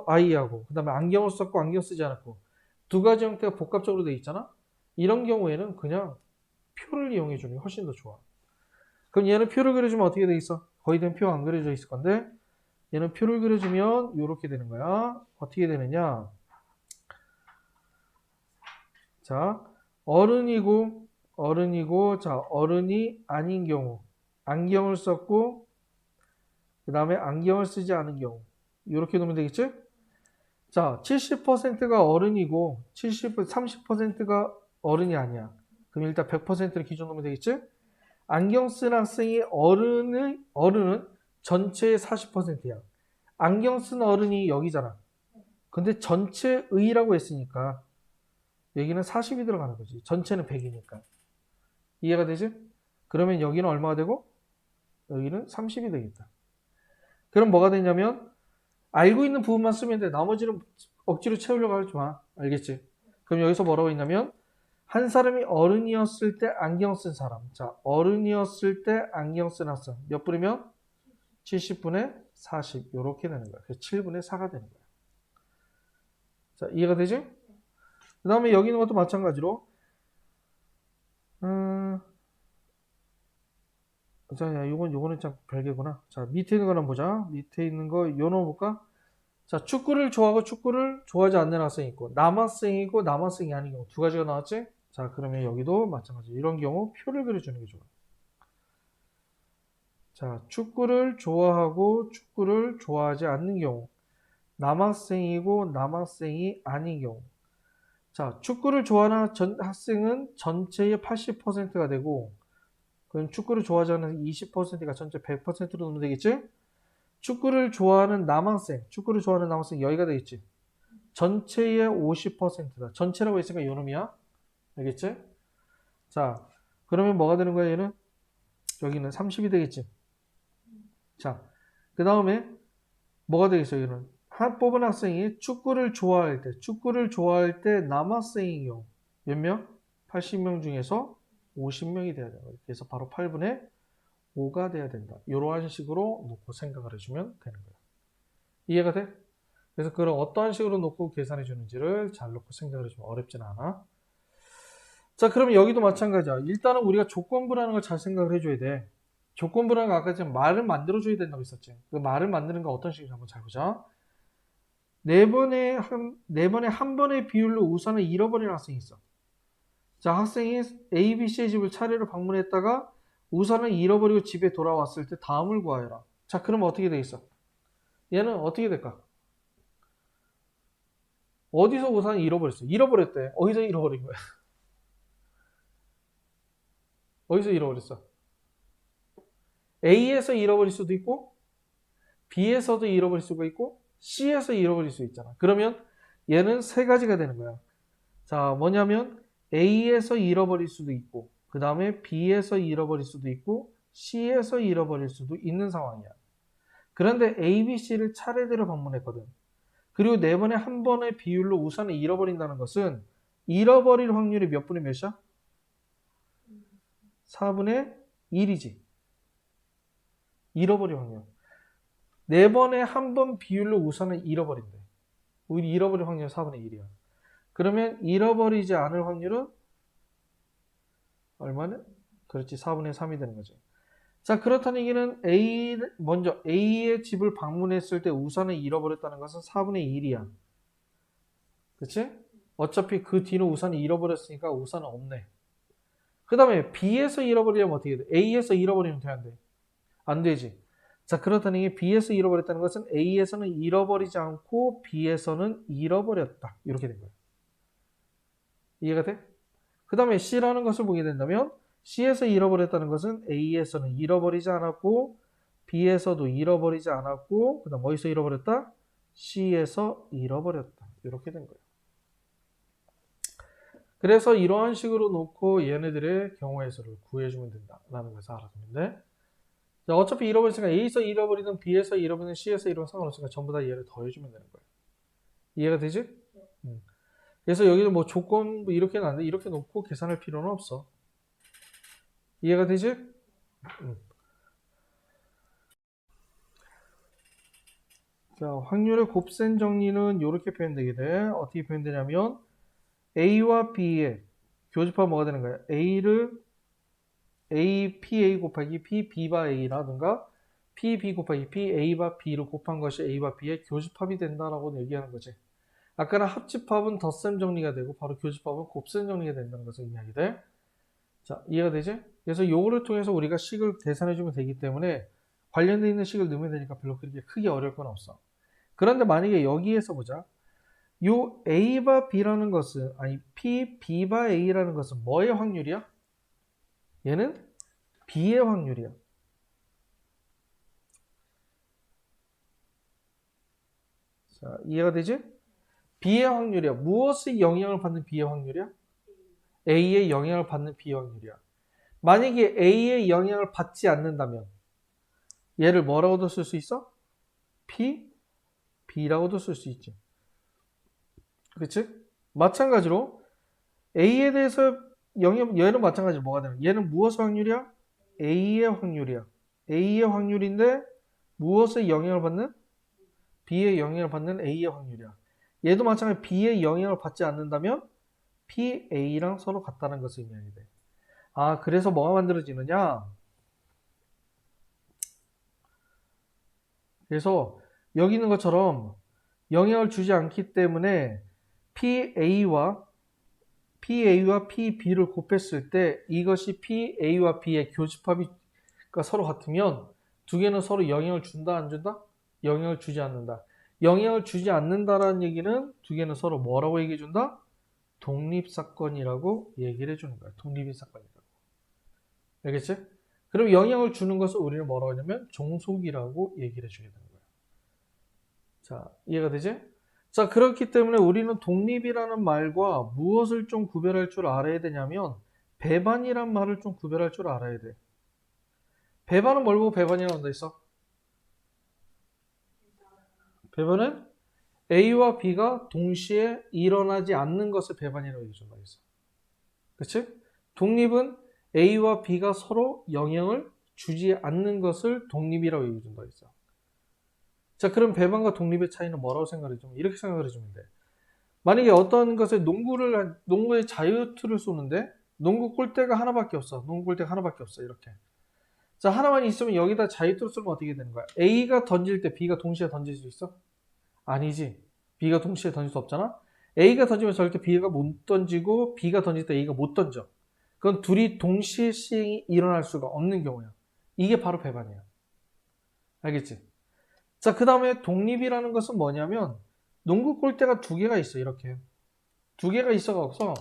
아이하고 그다음에 안경을 썼고 안경 쓰지 않았고 두 가지 형태가 복합적으로 되어 있잖아. 이런 경우에는 그냥 표를 이용해 주는 게 훨씬 더 좋아. 그럼 얘는 표를 그려주면 어떻게 돼 있어? 거의 된 표 안 그려져 있을 건데 얘는 표를 그려주면 이렇게 되는 거야. 어떻게 되느냐? 자, 어른이고, 자, 어른이 아닌 경우, 안경을 썼고, 그 다음에 안경을 쓰지 않은 경우, 이렇게 놓으면 되겠지? 자, 70%가 어른이고, 30%가 어른이 아니야. 그럼 일단 100%를 기준 놓으면 되겠지? 안경 쓴 학생이 어른은 전체의 40%야. 안경 쓴 어른이 여기잖아. 근데 전체의라고 했으니까, 여기는 40이 들어가는 거지. 전체는 100이니까. 이해가 되지? 그러면 여기는 얼마가 되고 여기는 30이 되겠다. 그럼 뭐가 되냐면 알고 있는 부분만 쓰면 돼. 나머지는 억지로 채우려고 하지 마. 알겠지? 그럼 여기서 뭐라고 했냐면 한 사람이 어른이었을 때 안경 쓴 사람. 자, 어른이었을 때 안경 쓴 학생. 몇 분이면? 70분의 40. 이렇게 되는 거야. 그래서 7분의 4가 되는 거야. 자, 이해가 되지? 그 다음에 여기 있는 것도 마찬가지로 자, 요거는 참 별개구나. 자, 밑에 있는 거 한번 보자. 밑에 있는 거 요놈 볼까? 자, 축구를 좋아하고 축구를 좋아하지 않는 학생이 있고 남학생이고 남학생이 아닌 경우 두 가지가 나왔지? 자, 그러면 여기도 마찬가지. 이런 경우 표를 그려주는 게 좋아. 자, 축구를 좋아하고 축구를 좋아하지 않는 경우 남학생이고 남학생이 아닌 경우 자, 축구를 좋아하는 학생은 전체의 80%가 되고 그럼 축구를 좋아하지 않는 20%가 전체 100%로 놓으면 되겠지? 축구를 좋아하는 남학생 여기가 되겠지? 전체의 50%다. 전체라고 했으니까 요놈이야. 알겠지? 자, 그러면 뭐가 되는 거야, 얘는? 여기는 30이 되겠지? 자, 그 다음에 뭐가 되겠어, 얘는? 뽑은 학생이 축구를 좋아할 때 남학생인 경우 몇 명? 80명 중에서 50명이 돼야 돼요. 그래서 바로 8분의 5가 돼야 된다. 이러한 식으로 놓고 생각을 해주면 되는 거예요. 이해가 돼? 그래서 그걸 어떠한 식으로 놓고 계산해 주는지를 잘 놓고 생각을 해주면 어렵진 않아. 자, 그러면 여기도 마찬가지야. 일단은 우리가 조건부라는 걸 잘 생각을 해줘야 돼. 조건부라는 거 아까 전에 말을 만들어줘야 된다고 했었지. 그 말을 만드는 거 어떤 식인지 한번 잘 보자. 네 번에 한 번의 비율로 우산을 잃어버린 학생이 있어. 자, 학생이 A, B, C의 집을 차례로 방문했다가 우산을 잃어버리고 집에 돌아왔을 때 다음을 구하여라. 자, 그러면 어떻게 돼 있어? 얘는 어떻게 될까? 어디서 우산을 잃어버렸어? 잃어버렸대. 어디서 잃어버린 거야? 어디서 잃어버렸어? A에서 잃어버릴 수도 있고 B에서도 잃어버릴 수가 있고 C에서 잃어버릴 수 있잖아. 그러면 얘는 세 가지가 되는 거야. 자, 뭐냐면 A에서 잃어버릴 수도 있고 그 다음에 B에서 잃어버릴 수도 있고 C에서 잃어버릴 수도 있는 상황이야. 그런데 A, B, C를 차례대로 방문했거든. 그리고 네 번에 한 번의 비율로 우산을 잃어버린다는 것은 잃어버릴 확률이 몇 분의 몇이야? 4분의 1이지. 잃어버릴 확률. 네 번에 한 번 비율로 우산을 잃어버린대. 우리 잃어버릴 확률 4분의 1이야. 그러면 잃어버리지 않을 확률은 얼마는? 그렇지, 4분의 3이 되는 거지. 자, 그렇다는 얘기는 먼저 A의 집을 방문했을 때 우산을 잃어버렸다는 것은 4분의 1이야. 그치? 어차피 그 뒤로 우산을 잃어버렸으니까 우산은 없네. 그 다음에 B에서 잃어버리려면 어떻게 돼? A에서 잃어버리면 돼, 안 돼? 안 되지. 자, 그렇다는 게 B에서 잃어버렸다는 것은 A에서는 잃어버리지 않고 B에서는 잃어버렸다. 이렇게 된 거예요. 이해가 돼? 그 다음에 C라는 것을 보게 된다면 C에서 잃어버렸다는 것은 A에서는 잃어버리지 않았고 B에서도 잃어버리지 않았고, 그 다음 어디서 잃어버렸다? C에서 잃어버렸다. 이렇게 된 거예요. 그래서 이러한 식으로 놓고 얘네들의 경우의 수를 구해주면 된다라는 것을 알아두면 돼. 자, 어차피 잃어버렸으니까 A에서 잃어버리든 B에서 잃어버리든 C에서 잃어버리든 상관없으니까 전부 다 얘를 더해주면 되는 거예요. 이해가 되지? 그래서 여기도 뭐 조건 뭐 이렇게는 안 돼. 이렇게 놓고 계산할 필요는 없어. 이해가 되지? 자, 확률의 곱셈 정리는 이렇게 표현되게 돼. 어떻게 표현되냐면 A와 B의 교집합 뭐가 되는 거야? A를 A, PA 곱하기 P, B바 A라든가 P, B 곱하기 P, A바 B를 곱한 것이 A와 B의 교집합이 된다라고 얘기하는 거지. 아까는 합집합은 덧셈 정리가 되고 바로 교집합은 곱셈 정리가 된다는 것을 이야기 돼. 자, 이해가 되지? 그래서 요거를 통해서 우리가 식을 계산해주면 되기 때문에 관련되어 있는 식을 넣으면 되니까 별로 그렇게 크게 어려울 건 없어. 그런데 만약에 여기에서 보자. 요 A바 B라는 것은, 아니 P, B바 A라는 것은 뭐의 확률이야? 얘는 B의 확률이야. 자, 이해가 되지? B의 확률이야. 무엇의 영향을 받는 B의 확률이야? A의 영향을 받는 B의 확률이야. 만약에 A의 영향을 받지 않는다면 얘를 뭐라고도 쓸 수 있어? P, B라고도 쓸 수 있지. 그렇지? 마찬가지로 A에 대해서 얘는 마찬가지로 뭐가 되는 거야? 얘는 무엇의 확률이야? A의 확률이야. A의 확률인데 무엇의 영향을 받는? B의 영향을 받는 A의 확률이야. 얘도 마찬가지로 B의 영향을 받지 않는다면 P, A랑 서로 같다는 것을 의미하게 돼. 아, 그래서 뭐가 만들어지느냐? 그래서 여기 있는 것처럼 영향을 주지 않기 때문에 PA와 PB를 곱했을 때 이것이 PA와 B의 교집합이 서로 같으면 두 개는 서로 영향을 준다, 안 준다? 영향을 주지 않는다. 영향을 주지 않는다라는 얘기는 두 개는 서로 뭐라고 얘기해 준다? 독립사건이라고 얘기를 해주는 거야. 독립의 사건이라고. 알겠지? 그럼 영향을 주는 것을 우리는 뭐라고 하냐면 종속이라고 얘기를 해주게 되는 거야. 자, 이해가 되지? 자, 그렇기 때문에 우리는 독립이라는 말과 무엇을 좀 구별할 줄 알아야 되냐면 배반이란 말을 좀 구별할 줄 알아야 돼. 배반은 뭘 보고 배반이라고 한다 했어? 배반은 A와 B가 동시에 일어나지 않는 것을 배반이라고 얘기해준다 했어. 그치? 독립은 A와 B가 서로 영향을 주지 않는 것을 독립이라고 얘기해준다 했어. 자, 그럼 배반과 독립의 차이는 뭐라고 생각해주면 이렇게 생각해주면 돼. 만약에 어떤 것에 농구의 자유투를 쏘는데 농구 골대가 하나밖에 없어. 농구 골대가 하나밖에 없어. 이렇게. 자, 하나만 있으면 여기다 자유투를 쏘면 어떻게 되는 거야? A가 던질 때 B가 동시에 던질 수 있어? 아니지. B가 동시에 던질 수 없잖아? A가 던지면 절대 B가 못 던지고 B가 던질 때 A가 못 던져. 그건 둘이 동시에 시행이 일어날 수가 없는 경우야. 이게 바로 배반이야. 알겠지? 자, 그 다음에 독립이라는 것은 뭐냐면 농구 골대가 두 개가 있어. 이렇게. 두 개가 있어서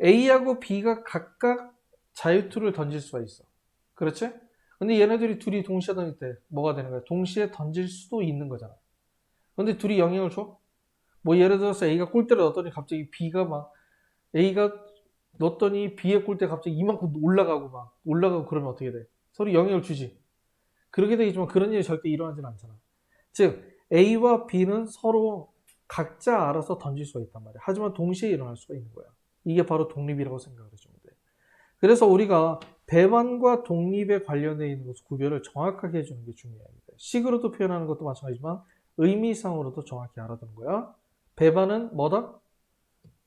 A하고 B가 각각 자유투를 던질 수가 있어. 그렇지? 근데 얘네들이 둘이 동시에 던질 때 뭐가 되는 거야? 동시에 던질 수도 있는 거잖아. 근데 둘이 영향을 줘? 뭐 예를 들어서 A가 골대를 넣었더니 갑자기 B가 막 A가 넣었더니 B의 골대 갑자기 이만큼 올라가고 그러면 어떻게 돼? 서로 영향을 주지. 그렇게 되겠지만 그런 일이 절대 일어나진 않잖아. 즉 A와 B는 서로 각자 알아서 던질 수가 있단 말이야. 하지만 동시에 일어날 수가 있는 거야. 이게 바로 독립이라고 생각을 해주면 돼. 그래서 우리가 배반과 독립에 관련되어 있는 것을 구별을 정확하게 해주는 게 중요합니다. 식으로도 표현하는 것도 마찬가지지만 의미상으로도 정확히 알아두는 거야. 배반은 뭐다?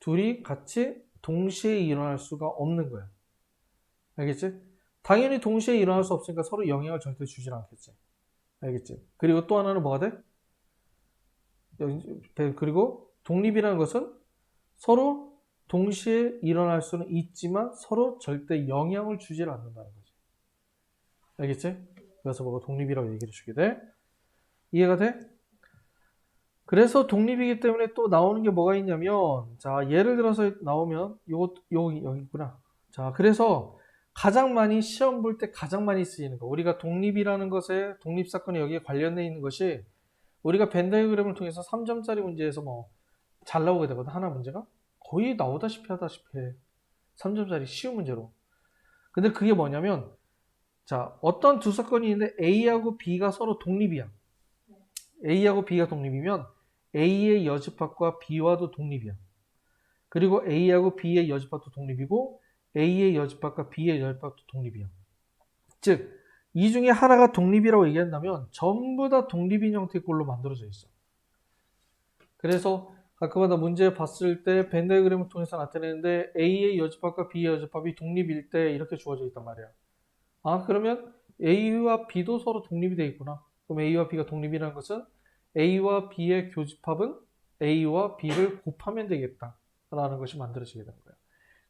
둘이 같이 동시에 일어날 수가 없는 거야. 알겠지? 당연히 동시에 일어날 수 없으니까 서로 영향을 절대 주질 않겠지. 알겠지? 그리고 또 하나는 뭐가 돼? 그리고 독립이라는 것은 서로 동시에 일어날 수는 있지만 서로 절대 영향을 주질 않는다는 거지. 알겠지? 그래서 뭐가 독립이라고 얘기를 해주게 돼. 이해가 돼? 그래서 독립이기 때문에 또 나오는 게 뭐가 있냐면, 자, 예를 들어서 나오면, 여기 있구나. 자, 그래서 가장 많이 시험 볼 때 가장 많이 쓰이는 거. 우리가 독립이라는 것에 독립사건이 여기에 관련되어 있는 것이 우리가 벤 다이어그램을 통해서 3점짜리 문제에서 뭐 잘 나오게 되거든. 하나 문제가 거의 나오다시피 하다시피 해. 3점짜리 쉬운 문제로. 근데 그게 뭐냐면 자, 어떤 두 사건이 있는데 A하고 B가 서로 독립이야. A하고 B가 독립이면 A의 여집합과 B와도 독립이야. 그리고 A하고 B의 여집합도 독립이고 A의 여집합과 B의 여집합도 독립이야. 즉, 이 중에 하나가 독립이라고 얘기한다면 전부 다 독립인 형태의 꼴로 만들어져 있어. 그래서 가끔마다 문제 봤을 때 벤 다이어그램을 통해서 나타내는데 A의 여집합과 B의 여집합이 독립일 때 이렇게 주어져 있단 말이야. 아, 그러면 A와 B도 서로 독립이 되어 있구나. 그럼 A와 B가 독립이라는 것은 A와 B의 교집합은 A와 B를 곱하면 되겠다. 라는 것이 만들어지게 되는 거예요.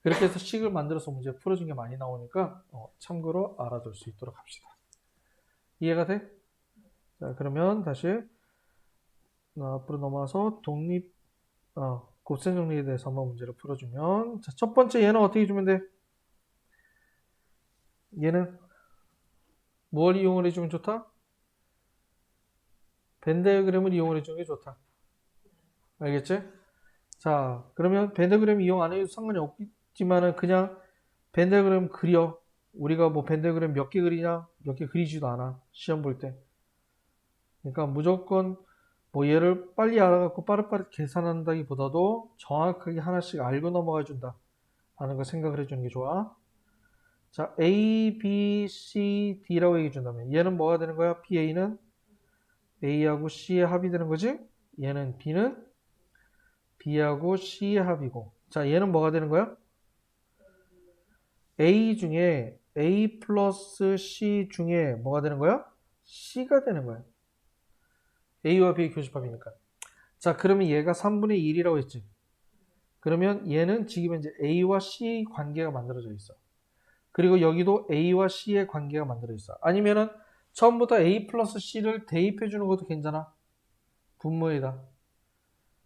그렇게 해서 식을 만들어서 문제 풀어준 게 많이 나오니까 참고로 알아둘 수 있도록 합시다. 이해가 돼? 자, 그러면 다시 앞으로 넘어와서 곱셈 정리에 대해서 한번 문제를 풀어주면 자, 첫 번째 얘는 어떻게 주면 돼? 얘는 뭘 이용을 해주면 좋다? 벤 다이어그램을 이용을 해주는 게 좋다. 알겠지? 자, 그러면 벤 다이어그램 이용 안 해도 상관이 없지만은 그냥 벤 다이어그램 그려. 우리가 뭐 벤 다이어그램 몇 개 그리냐? 몇 개 그리지도 않아. 시험 볼 때. 그러니까 무조건 뭐 얘를 빨리 알아갖고 빠르빠르 계산한다기보다도 정확하게 하나씩 알고 넘어가 준다. 라는 걸 생각을 해주는 게 좋아. 자, A, B, C, D라고 얘기해 준다면 얘는 뭐가 되는 거야? PA는 A하고 C의 합이 되는 거지? 얘는 B는 B하고 C의 합이고 자, 얘는 뭐가 되는 거야? A 중에 A 플러스 C 중에 뭐가 되는 거야? C가 되는 거야. A와 B의 교집합이니까. 자, 그러면 얘가 3분의 1이라고 했지. 그러면 얘는 지금 이제 A와 C의 관계가 만들어져 있어. 그리고 여기도 A와 C의 관계가 만들어져 있어. 아니면은 처음부터 A 플러스 C를 대입해 주는 것도 괜찮아. 분모에다.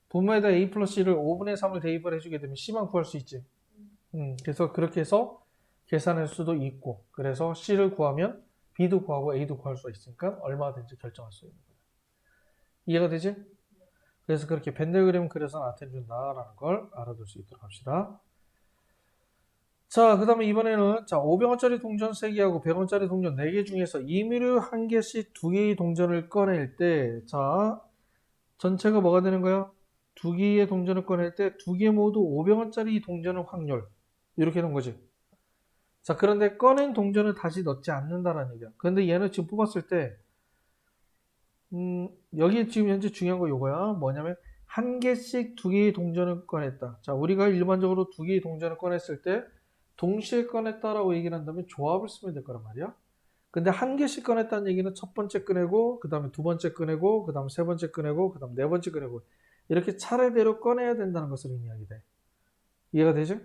분모에다 A 플러스 C를 5분의 3을 대입을 해주게 되면 C만 구할 수 있지. 그래서 그렇게 해서 계산할 수도 있고 그래서 C를 구하면 B도 구하고 A도 구할 수 있으니까 얼마든지 결정할 수 있는 거야. 이해가 되지? 그래서 그렇게 벤 다이어그램 그려서 나타내준다라는 걸 알아둘 수 있도록 합시다. 자, 그 다음에 이번에는 자 500원짜리 동전 3개하고 100원짜리 동전 4개 중에서 임의로 한 개씩 2개의 동전을 꺼낼 때 자, 전체가 뭐가 되는 거야? 2개의 동전을 꺼낼 때 2개 모두 500원짜리 동전의 확률 이렇게 되는 거지. 자, 그런데 꺼낸 동전을 다시 넣지 않는다라는 얘기야. 그런데 얘는 지금 뽑았을 때 여기 지금 현재 중요한 거 요거야. 뭐냐면 한 개씩 2개의 동전을 꺼냈다. 자, 우리가 일반적으로 2개의 동전을 꺼냈을 때 동시에 꺼냈다라고 얘기를 한다면 조합을 쓰면 될 거란 말이야. 근데 한 개씩 꺼냈다는 얘기는 첫 번째 꺼내고 그 다음에 두 번째 꺼내고 그 다음 세 번째 꺼내고 그 다음 네 번째 꺼내고 이렇게 차례대로 꺼내야 된다는 것을 의미하게 돼. 이해가 되죠?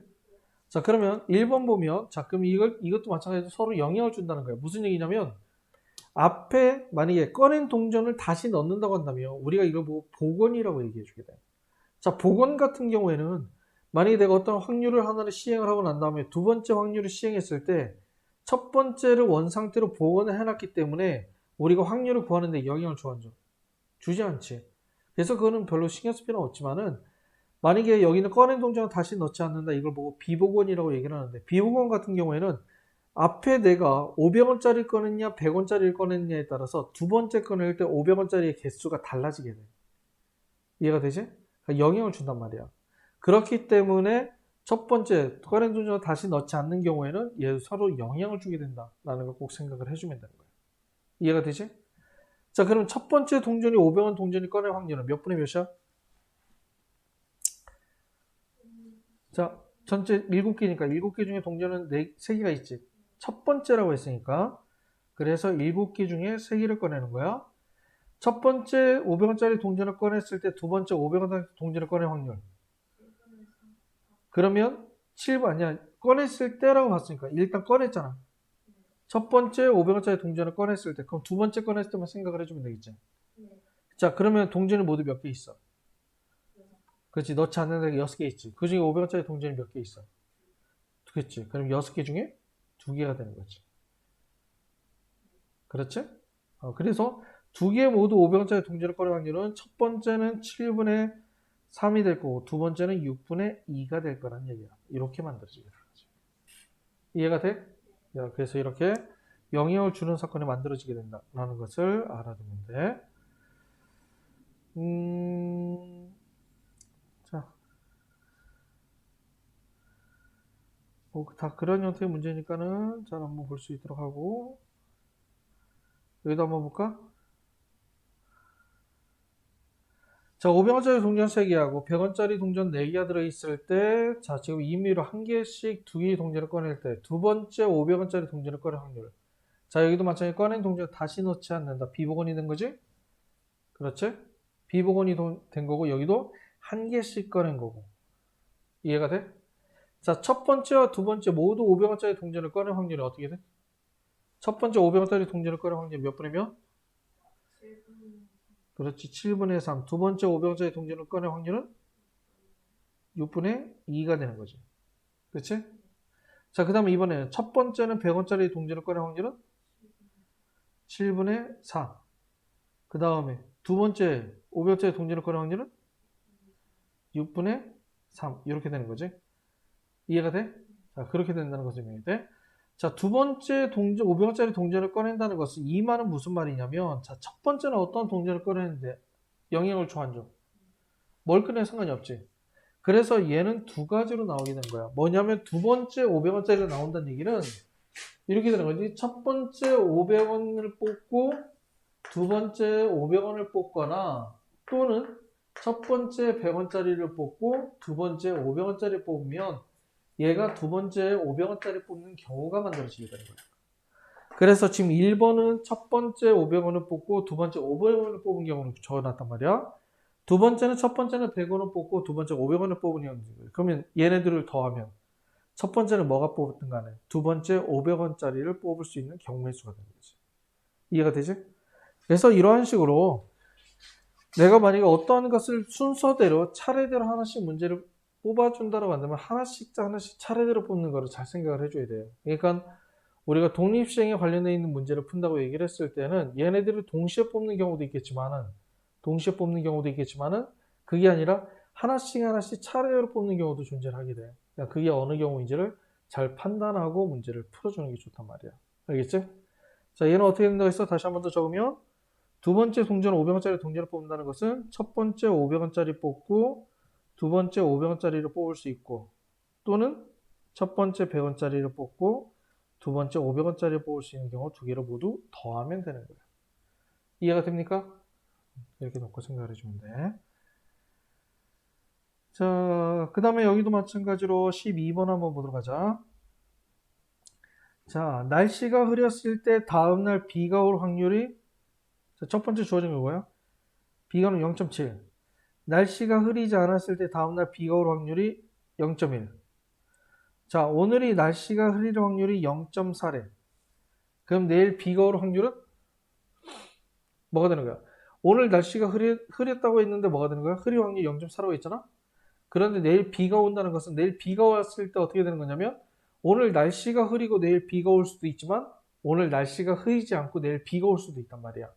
자, 그러면 1번 보면 자, 그럼 이것도 마찬가지로 서로 영향을 준다는 거예요. 무슨 얘기냐면 앞에 만약에 꺼낸 동전을 다시 넣는다고 한다면 우리가 이걸 보고 복원이라고 얘기해 주게 돼요. 자, 복원 같은 경우에는 만약에 내가 어떤 확률을 하나를 시행을 하고 난 다음에 두 번째 확률을 시행했을 때 첫 번째를 원상태로 복원을 해놨기 때문에 우리가 확률을 구하는데 영향을 주지 않지. 그래서 그거는 별로 신경 쓸 필요는 없지만은 만약에 여기는 꺼낸 동전을 다시 넣지 않는다 이걸 보고 비복원이라고 얘기를 하는데 비복원 같은 경우에는 앞에 내가 500원짜리 꺼냈냐 100원짜리를 꺼냈냐에 따라서 두 번째 꺼낼 때 500원짜리의 개수가 달라지게 돼. 이해가 되지? 그러니까 영향을 준단 말이야. 그렇기 때문에 첫 번째 꺼낸 동전을 다시 넣지 않는 경우에는 얘 서로 영향을 주게 된다라는 걸 꼭 생각을 해주면 되는 거야. 이해가 되지? 자, 그럼 첫 번째 동전이 500원 동전이 꺼낼 확률은 몇 분의 몇이야? 자, 전체 7개니까 7개 중에 동전은 3개가 있지. 첫 번째라고 했으니까 그래서 7개 중에 3개를 꺼내는 거야. 첫 번째 500원짜리 동전을 꺼냈을 때 두 번째 500원짜리 동전을 꺼낼 확률. 그러면 7번 아니야. 꺼냈을 때라고 봤으니까 일단 꺼냈잖아. 첫 번째 500원짜리 동전을 꺼냈을 때 그럼 두 번째 꺼냈을 때만 생각을 해주면 되겠지. 자, 그러면 동전이 모두 몇 개 있어? 그렇지. 넣지 않는 데가 6개 있지. 그 중에 500원짜리 동전이 몇 개 있어? 그렇지. 그럼 6개 중에 두 개가 되는 거지. 그렇지? 그래서 두 개 모두 500원짜리 동전을 꺼낼 확률은 첫 번째는 7분의 3이 될 거고 두 번째는 6분의 2가 될 거란 얘기야. 이렇게 만들어지게 되는 거지. 이해가 돼? 그래서 이렇게 영향을 주는 사건이 만들어지게 된다라는 것을 알아두면 돼. 자, 다 그런 형태의 문제니까는 잘 한번 볼 수 있도록 하고 여기도 한번 볼까? 자, 500원짜리 동전 3개하고 100원짜리 동전 4개가 들어있을 때, 자, 지금 임의로 한 개씩 두 개의 동전을 꺼낼 때, 두 번째 500원짜리 동전을 꺼낼 확률. 자, 여기도 마찬가지로 꺼낸 동전을 다시 넣지 않는다. 비복원이 된 거지? 그렇지? 비복원이 된 거고, 여기도 한 개씩 꺼낸 거고. 이해가 돼? 자, 첫 번째와 두 번째 모두 500원짜리 동전을 꺼낼 확률이 어떻게 돼? 첫 번째 500원짜리 동전을 꺼낼 확률이 몇 분의 몇? 그렇지. 7분의 3. 두 번째 500원짜리 동전을 꺼낼 확률은 6분의 2가 되는 거지. 그렇지? 자, 그 다음에 이번에는 첫 번째는 100원짜리 동전을 꺼낼 확률은 7분의 4. 그 다음에 두 번째 500원짜리 동전을 꺼낼 확률은 6분의 3. 이렇게 되는 거지. 이해가 돼? 자, 그렇게 된다는 것을 의미해 돼. 자, 두 번째 동전, 500원짜리 동전을 꺼낸다는 것은 이 말은 무슨 말이냐면, 자, 첫 번째는 어떤 동전을 꺼내는데 영향을 줘, 안 줘? 뭘 꺼내 상관이 없지. 그래서 얘는 두 가지로 나오게 된 거야. 뭐냐면 두 번째 500원짜리가 나온다는 얘기는 이렇게 되는 거지. 첫 번째 500원을 뽑고 두 번째 500원을 뽑거나 또는 첫 번째 100원짜리를 뽑고 두 번째 500원짜리 뽑으면 얘가 두 번째 500원짜리 뽑는 경우가 만들어지게 되는 거야. 그래서 지금 1번은 첫 번째 500원을 뽑고 두 번째 500원을 뽑은 경우를 적어놨단 말이야. 두 번째는 첫 번째는 100원을 뽑고 두 번째 500원을 뽑은 경우입니다. 그러면 얘네들을 더하면 첫 번째는 뭐가 뽑았든 간에 두 번째 500원짜리를 뽑을 수 있는 경우의 수가 되는 거지. 이해가 되지? 그래서 이러한 식으로 내가 만약에 어떠한 것을 순서대로 차례대로 하나씩 문제를 뽑아준다고 한다면 하나씩 차례대로 뽑는 거를 잘 생각을 해줘야 돼요. 그러니까 우리가 독립시행에 관련되어 있는 문제를 푼다고 얘기를 했을 때는 얘네들을 동시에 뽑는 경우도 있겠지만은 그게 아니라 하나씩 차례대로 뽑는 경우도 존재를 하게 돼. 그러니까 그게 어느 경우인지를 잘 판단하고 문제를 풀어주는 게 좋단 말이야. 알겠지? 자, 얘는 어떻게 된다고 했어? 다시 한 번 더 적으면 두 번째 동전 500원짜리 동전을 뽑는다는 것은 첫 번째 500원짜리 뽑고 두 번째 500원짜리를 뽑을 수 있고 또는 첫 번째 100원짜리를 뽑고 두 번째 500원짜리를 뽑을 수 있는 경우 두 개를 모두 더하면 되는 거예요. 이해가 됩니까? 이렇게 놓고 생각을 해주면 돼. 자, 그 다음에 여기도 마찬가지로 12번 한번 보도록 하자. 자, 날씨가 흐렸을 때 다음날 비가 올 확률이 자, 첫 번째 주어진 게 뭐야? 비가 오는 0.7. 날씨가 흐리지 않았을 때 다음날 비가 올 확률이 0.1. 자, 오늘이 날씨가 흐릴 확률이 0.4래. 그럼 내일 비가 올 확률은 뭐가 되는 거야? 오늘 날씨가 흐렸다고 했는데 뭐가 되는 거야? 흐릴 확률이 0.4라고 했잖아? 그런데 내일 비가 온다는 것은 내일 비가 왔을 때 어떻게 되는 거냐면 오늘 날씨가 흐리고 내일 비가 올 수도 있지만 오늘 날씨가 흐리지 않고 내일 비가 올 수도 있단 말이야.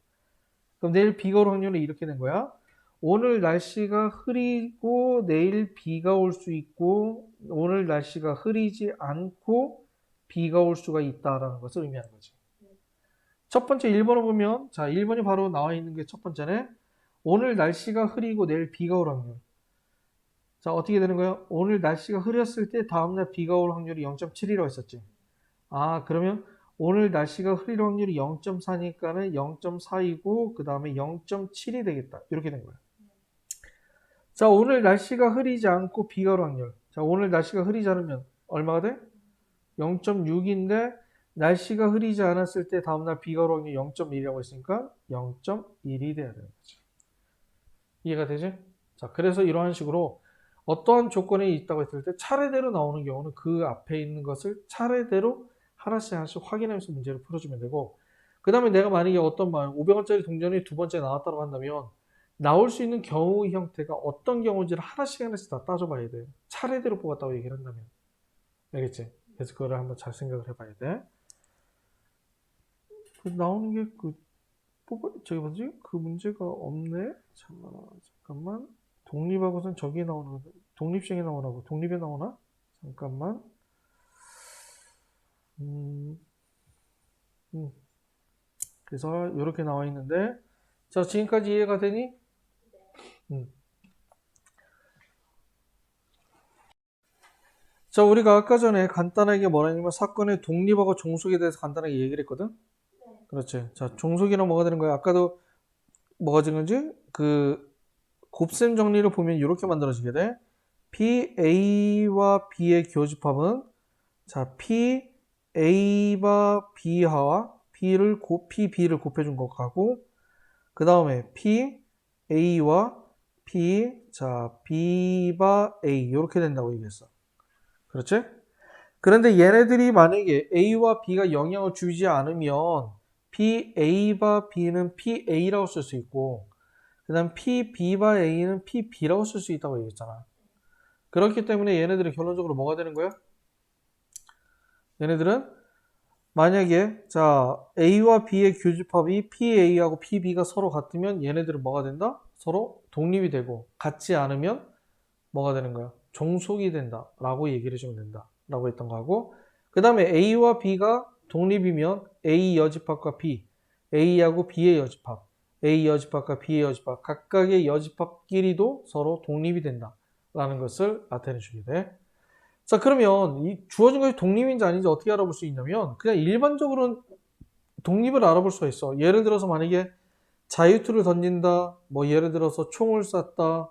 그럼 내일 비가 올 확률은 이렇게 된 거야. 오늘 날씨가 흐리고 내일 비가 올 수 있고 오늘 날씨가 흐리지 않고 비가 올 수가 있다라는 것을 의미하는 거지. 첫 번째 1번을 보면 자 1번이 바로 나와 있는 게 첫 번째네. 오늘 날씨가 흐리고 내일 비가 올 확률. 자 어떻게 되는 거야? 오늘 날씨가 흐렸을 때 다음날 비가 올 확률이 0.7이라고 했었지. 아 그러면 오늘 날씨가 흐릴 확률이 0.4니까는 0.4이고 그 다음에 0.7이 되겠다. 이렇게 된 거야. 자 오늘 날씨가 흐리지 않고 비가 올 확률. 자 오늘 날씨가 흐리지 않으면 얼마가 돼? 0.6인데 날씨가 흐리지 않았을 때 다음날 비가 올 확률이 0.1이라고 했으니까 0.1이 돼야 되는 거죠. 이해가 되지? 자 그래서 이러한 식으로 어떠한 조건이 있다고 했을 때 차례대로 나오는 경우는 그 앞에 있는 것을 차례대로 하나씩 확인하면서 문제를 풀어주면 되고 그 다음에 내가 만약에 어떤 500원짜리 동전이 두 번째 나왔다고 한다면 나올 수 있는 경우 형태가 어떤 경우인지를 하나씩 다 따져봐야 돼. 차례대로 뽑았다고 얘기를 한다면. 알겠지? 그래서 그거를 한번 잘 생각을 해봐야 돼. 나오는 게 저기 뭐지? 그 문제가 없네? 잠깐만. 독립하고선 저기 나오는, 독립식이 나오라고. 독립에 나오나? 잠깐만. 음, 음. 그래서 이렇게 나와 있는데, 자, 지금까지 이해가 되니? 음. 자, 우리가 아까 전에 간단하게 뭐라 했냐면 사건의 독립하고 종속에 대해서 간단하게 얘기를 했거든? 그렇지. 자, 종속이란 뭐가 되는 거야? 아까도 뭐가 되는 거지? 곱셈 정리를 보면 이렇게 만들어지게 돼. P, A와 B의 교집합은 자, P, A와 B와 P, B를 곱해준 것하고 그 다음에 P, A와 P, 자, B와 A 이렇게 된다고 얘기했어. 그렇지? 그런데 얘네들이 만약에 A와 B가 영향을 주지 않으면 PA와 B는 PA라고 쓸 수 있고 그 다음 PB와 A는 PB라고 쓸 수 있다고 얘기했잖아. 그렇기 때문에 얘네들은 결론적으로 뭐가 되는 거야? 얘네들은 만약에 자 A와 B의 교집합이 PA하고 PB가 서로 같으면 얘네들은 뭐가 된다? 서로 독립이 되고 같지 않으면 뭐가 되는 거야? 종속이 된다 라고 얘기를 해주면 된다 라고 했던 거하고 그 다음에 A와 B가 독립이면 A 여집합과 B, A하고 B의 여집합, A 여집합과 B의 여집합 각각의 여집합끼리도 서로 독립이 된다 라는 것을 나타내 주게 돼. 자, 그러면 이 주어진 것이 독립인지 아닌지 어떻게 알아볼 수 있냐면 그냥 일반적으로는 독립을 알아볼 수가 있어. 예를 들어서 만약에 자유투를 던진다, 뭐 예를 들어서 총을 쐈다,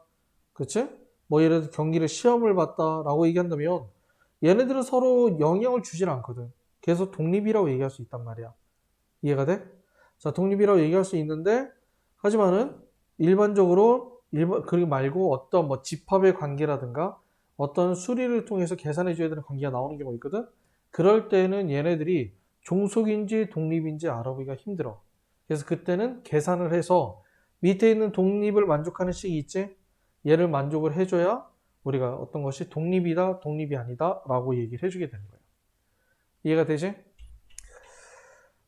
그치? 뭐 예를 들어서 경기를 시험을 봤다라고 얘기한다면 얘네들은 서로 영향을 주질 않거든. 그래서 독립이라고 얘기할 수 있단 말이야. 이해가 돼? 자, 독립이라고 얘기할 수 있는데 하지만은 일반적으로 그리고 말고 어떤 뭐 집합의 관계라든가 어떤 수리를 통해서 계산해 줘야 되는 관계가 나오는 경우가 있거든. 그럴 때는 얘네들이 종속인지 독립인지 알아보기가 힘들어. 그래서 그때는 계산을 해서 밑에 있는 독립을 만족하는 식이 있지. 얘를 만족을 해줘야 우리가 어떤 것이 독립이다, 독립이 아니다 라고 얘기를 해주게 되는 거예요. 이해가 되지?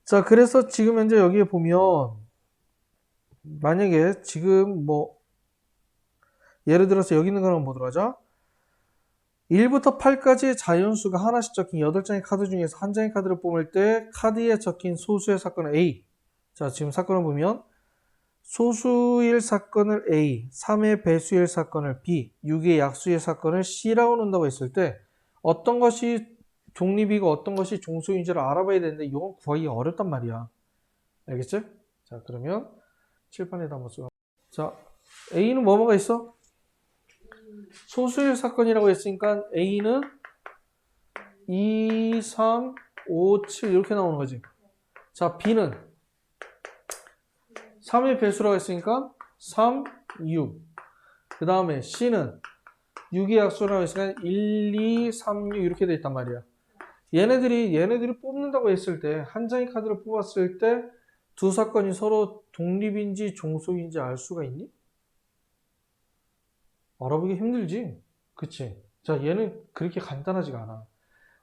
자, 그래서 지금 현재 여기에 보면 만약에 지금 뭐 예를 들어서 여기 있는 거는 뭐더라 하자. 1부터 8까지의 자연수가 하나씩 적힌 8장의 카드 중에서 한 장의 카드를 뽑을 때 카드에 적힌 소수의 사건은 A. 자, 지금 사건을 보면 소수일 사건을 A, 3의 배수일 사건을 B, 6의 약수일 사건을 C라고 놓는다고 했을 때 어떤 것이 독립이고 어떤 것이 종속인지를 알아봐야 되는데 이건 구하기 어렵단 말이야. 알겠지? 자, 그러면 칠판에다 한번 써. 자, A는 뭐뭐가 있어? 소수일 사건이라고 했으니까 A는 2, 3, 5, 7 이렇게 나오는 거지. 자, B는 3의 배수라고 했으니까 3, 6. 그 다음에 C는 6의 약수라고 했으니까 1, 2, 3, 6 이렇게 돼 있단 말이야. 얘네들이 뽑는다고 했을 때, 한 장의 카드를 뽑았을 때 두 사건이 서로 독립인지 종속인지 알 수가 있니? 알아보기 힘들지? 그치? 자, 얘는 그렇게 간단하지가 않아.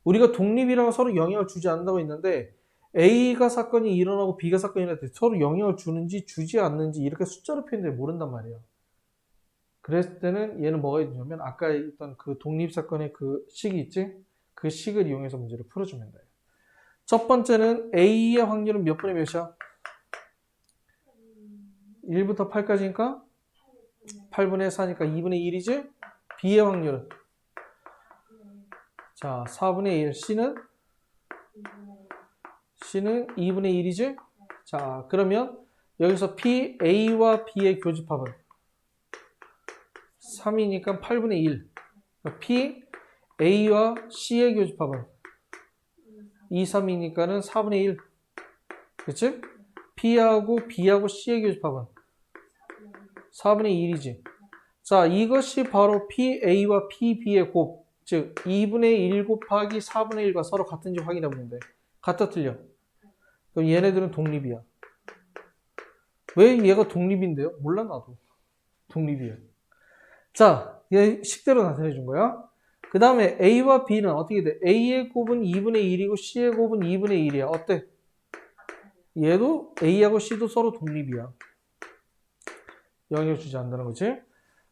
우리가 독립이라고 서로 영향을 주지 않는다고 했는데 A가 사건이 일어나고 B가 사건이 일어날 때 서로 영향을 주는지 주지 않는지 이렇게 숫자로 표현돼 모른단 말이야. 그랬을 때는 얘는 뭐가 되냐면 아까 했던 그 독립사건의 그 식이 있지? 그 식을 이용해서 문제를 풀어주면 돼요. 첫 번째는 A의 확률은 몇 분의 몇이야? 1부터 8까지니까 8분의 4니까 2분의 1이지? B의 확률은? 자, 4분의 1. C는 2분의 1이지? 자, 그러면 여기서 P, A와 B의 교집합은 3이니까 8분의 1. P, A와 C의 교집합은 2, 3이니까는 4분의 1. 그치? P하고 B하고 C의 교집합은 4분의 1이지. 자, 이것이 바로 PA와 PB의 곱. 즉, 2분의 1 곱하기 4분의 1과 서로 같은지 확인해 보면 돼. 같아 틀려? 그럼 얘네들은 독립이야. 왜 얘가 독립인데요? 몰라 나도. 독립이에요. 자, 얘 식대로 나타내 준 거야. 그 다음에 A와 B는 어떻게 돼? A의 곱은 2분의 1이고 C의 곱은 2분의 1이야. 어때? 얘도 A하고 C도 서로 독립이야. 영향을 주지 않는다는 거지.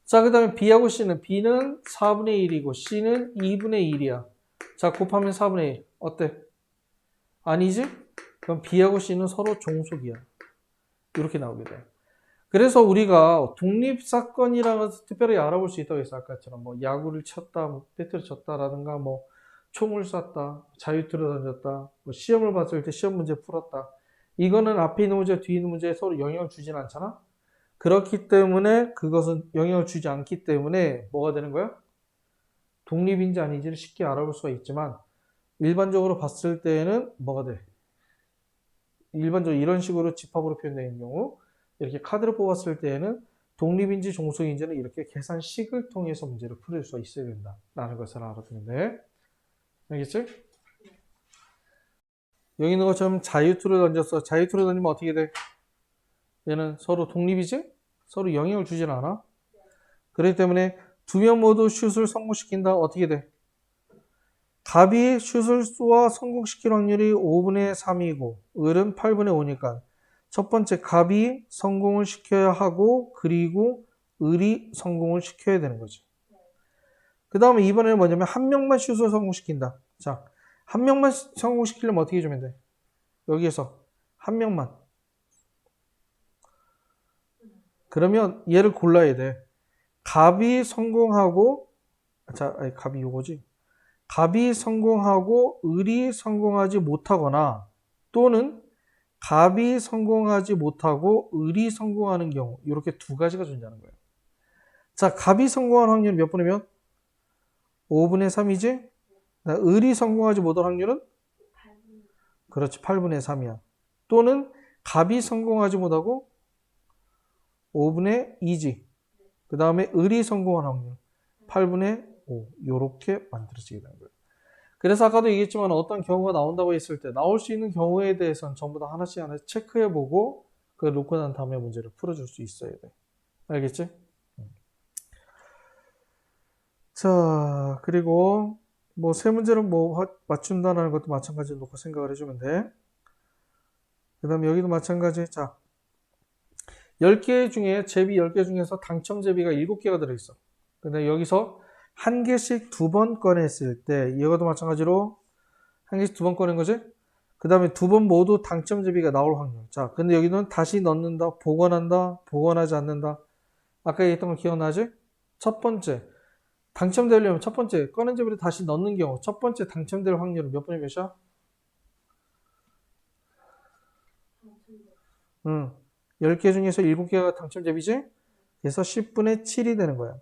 자, 그 다음에 B하고 C는 B는 4분의 1이고 C는 2분의 1이야. 자, 곱하면 4분의 1. 어때? 아니지? 그럼 B하고 C는 서로 종속이야. 이렇게 나오게 돼. 그래서 우리가 독립사건이라는 것을 특별히 알아볼 수 있다고 했어. 아까처럼 뭐 야구를 쳤다, 뭐 배트를 쳤다라든가 뭐 총을 쐈다, 자유투를 던졌다, 뭐 시험을 봤을 때 시험 문제 풀었다. 이거는 앞에 있는 문제, 뒤에 있는 문제에 서로 영향을 주진 않잖아? 그렇기 때문에 그것은 영향을 주지 않기 때문에 뭐가 되는 거야? 독립인지 아닌지를 쉽게 알아볼 수가 있지만 일반적으로 봤을 때에는 뭐가 돼? 일반적으로 이런 식으로 집합으로 표현되는 경우 이렇게 카드를 뽑았을 때에는 독립인지 종속인지는 이렇게 계산식을 통해서 문제를 풀 수가 있어야 된다라는 것을 알아두면 돼. 알겠지? 여기 있는 것처럼 자유투를 던졌어. 자유투를 던지면 어떻게 돼? 얘는 서로 독립이지? 서로 영향을 주진 않아. 그렇기 때문에 두 명 모두 슛을 성공시킨다. 어떻게 돼? 답이 슛을 쏘아 성공시킬 확률이 5분의 3이고 을은 8분의 5니까 첫 번째 갑이 성공을 시켜야 하고 그리고 을이 성공을 시켜야 되는 거지. 그 다음에 이번에는 뭐냐면 한 명만 슛을 성공시킨다. 자, 한 명만 성공시키려면 어떻게 해주면 돼? 여기에서 한 명만. 그러면 얘를 골라야 돼. 갑이 성공하고 자, 아니, 갑이 요거지. 갑이 성공하고 을이 성공하지 못하거나 또는 갑이 성공하지 못하고 을이 성공하는 경우 이렇게 두 가지가 존재하는 거예요. 자, 갑이 성공할 확률은 몇 분이면? 5분의 3이지? 을이 성공하지 못할 확률은? 그렇지, 8분의 3이야. 또는 갑이 성공하지 못하고 5분의 2지. 그 다음에 을이 성공할 확률 8분의 5 이렇게 만들어지게 되는 거예요. 그래서 아까도 얘기했지만 어떤 경우가 나온다고 했을 때 나올 수 있는 경우에 대해서는 전부 다 하나씩 체크해보고 그걸 놓고 난 다음에 문제를 풀어줄 수 있어야 돼. 알겠지? 자, 그리고 뭐 세 문제는 뭐 맞춘다는 것도 마찬가지로 놓고 생각을 해주면 돼. 그 다음에 여기도 마찬가지. 자, 10개 중에 제비 10개 중에서 당첨 제비가 7개가 들어있어. 근데 여기서 한 개씩 두 번 꺼냈을 때 이것도 마찬가지로 한 개씩 두 번 꺼낸 거지? 그 다음에 두 번 모두 당첨 제비가 나올 확률. 자, 근데 여기는 다시 넣는다, 복원한다, 복원하지 않는다. 아까 얘기했던 거 기억나지? 첫 번째, 당첨되려면 첫 번째, 꺼낸 제비를 다시 넣는 경우 첫 번째 당첨될 확률은 몇 분의 몇이야? 10개 중에서 7개가 당첨 제비지? 그래서 10분의 7이 되는 거야.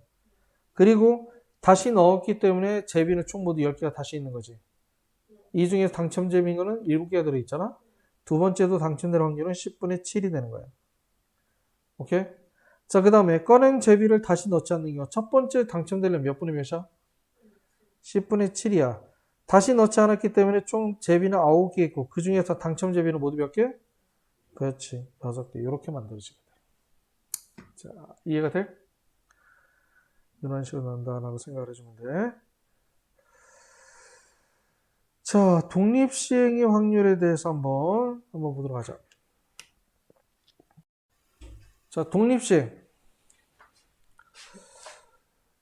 그리고 다시 넣었기 때문에 제비는 총 모두 10개가 다시 있는 거지. 이 중에서 당첨 제비인 거는 7개가 들어있잖아. 두 번째도 당첨될 확률은 10분의 7이 되는 거야. 오케이? 자, 그 다음에 꺼낸 제비를 다시 넣지 않는 경우 첫 번째 당첨되려면 몇 분의 몇이야? 10분의 7이야. 다시 넣지 않았기 때문에 총 제비는 9개 있고 그 중에서 당첨 제비는 모두 몇 개? 그렇지. 6개. 이렇게 만들어지게 돼. 자, 이해가 돼? 이런 식으로 넣는다라고 생각을 해주면 돼. 자, 독립시행의 확률에 대해서 한번 보도록 하자. 자, 독립시행.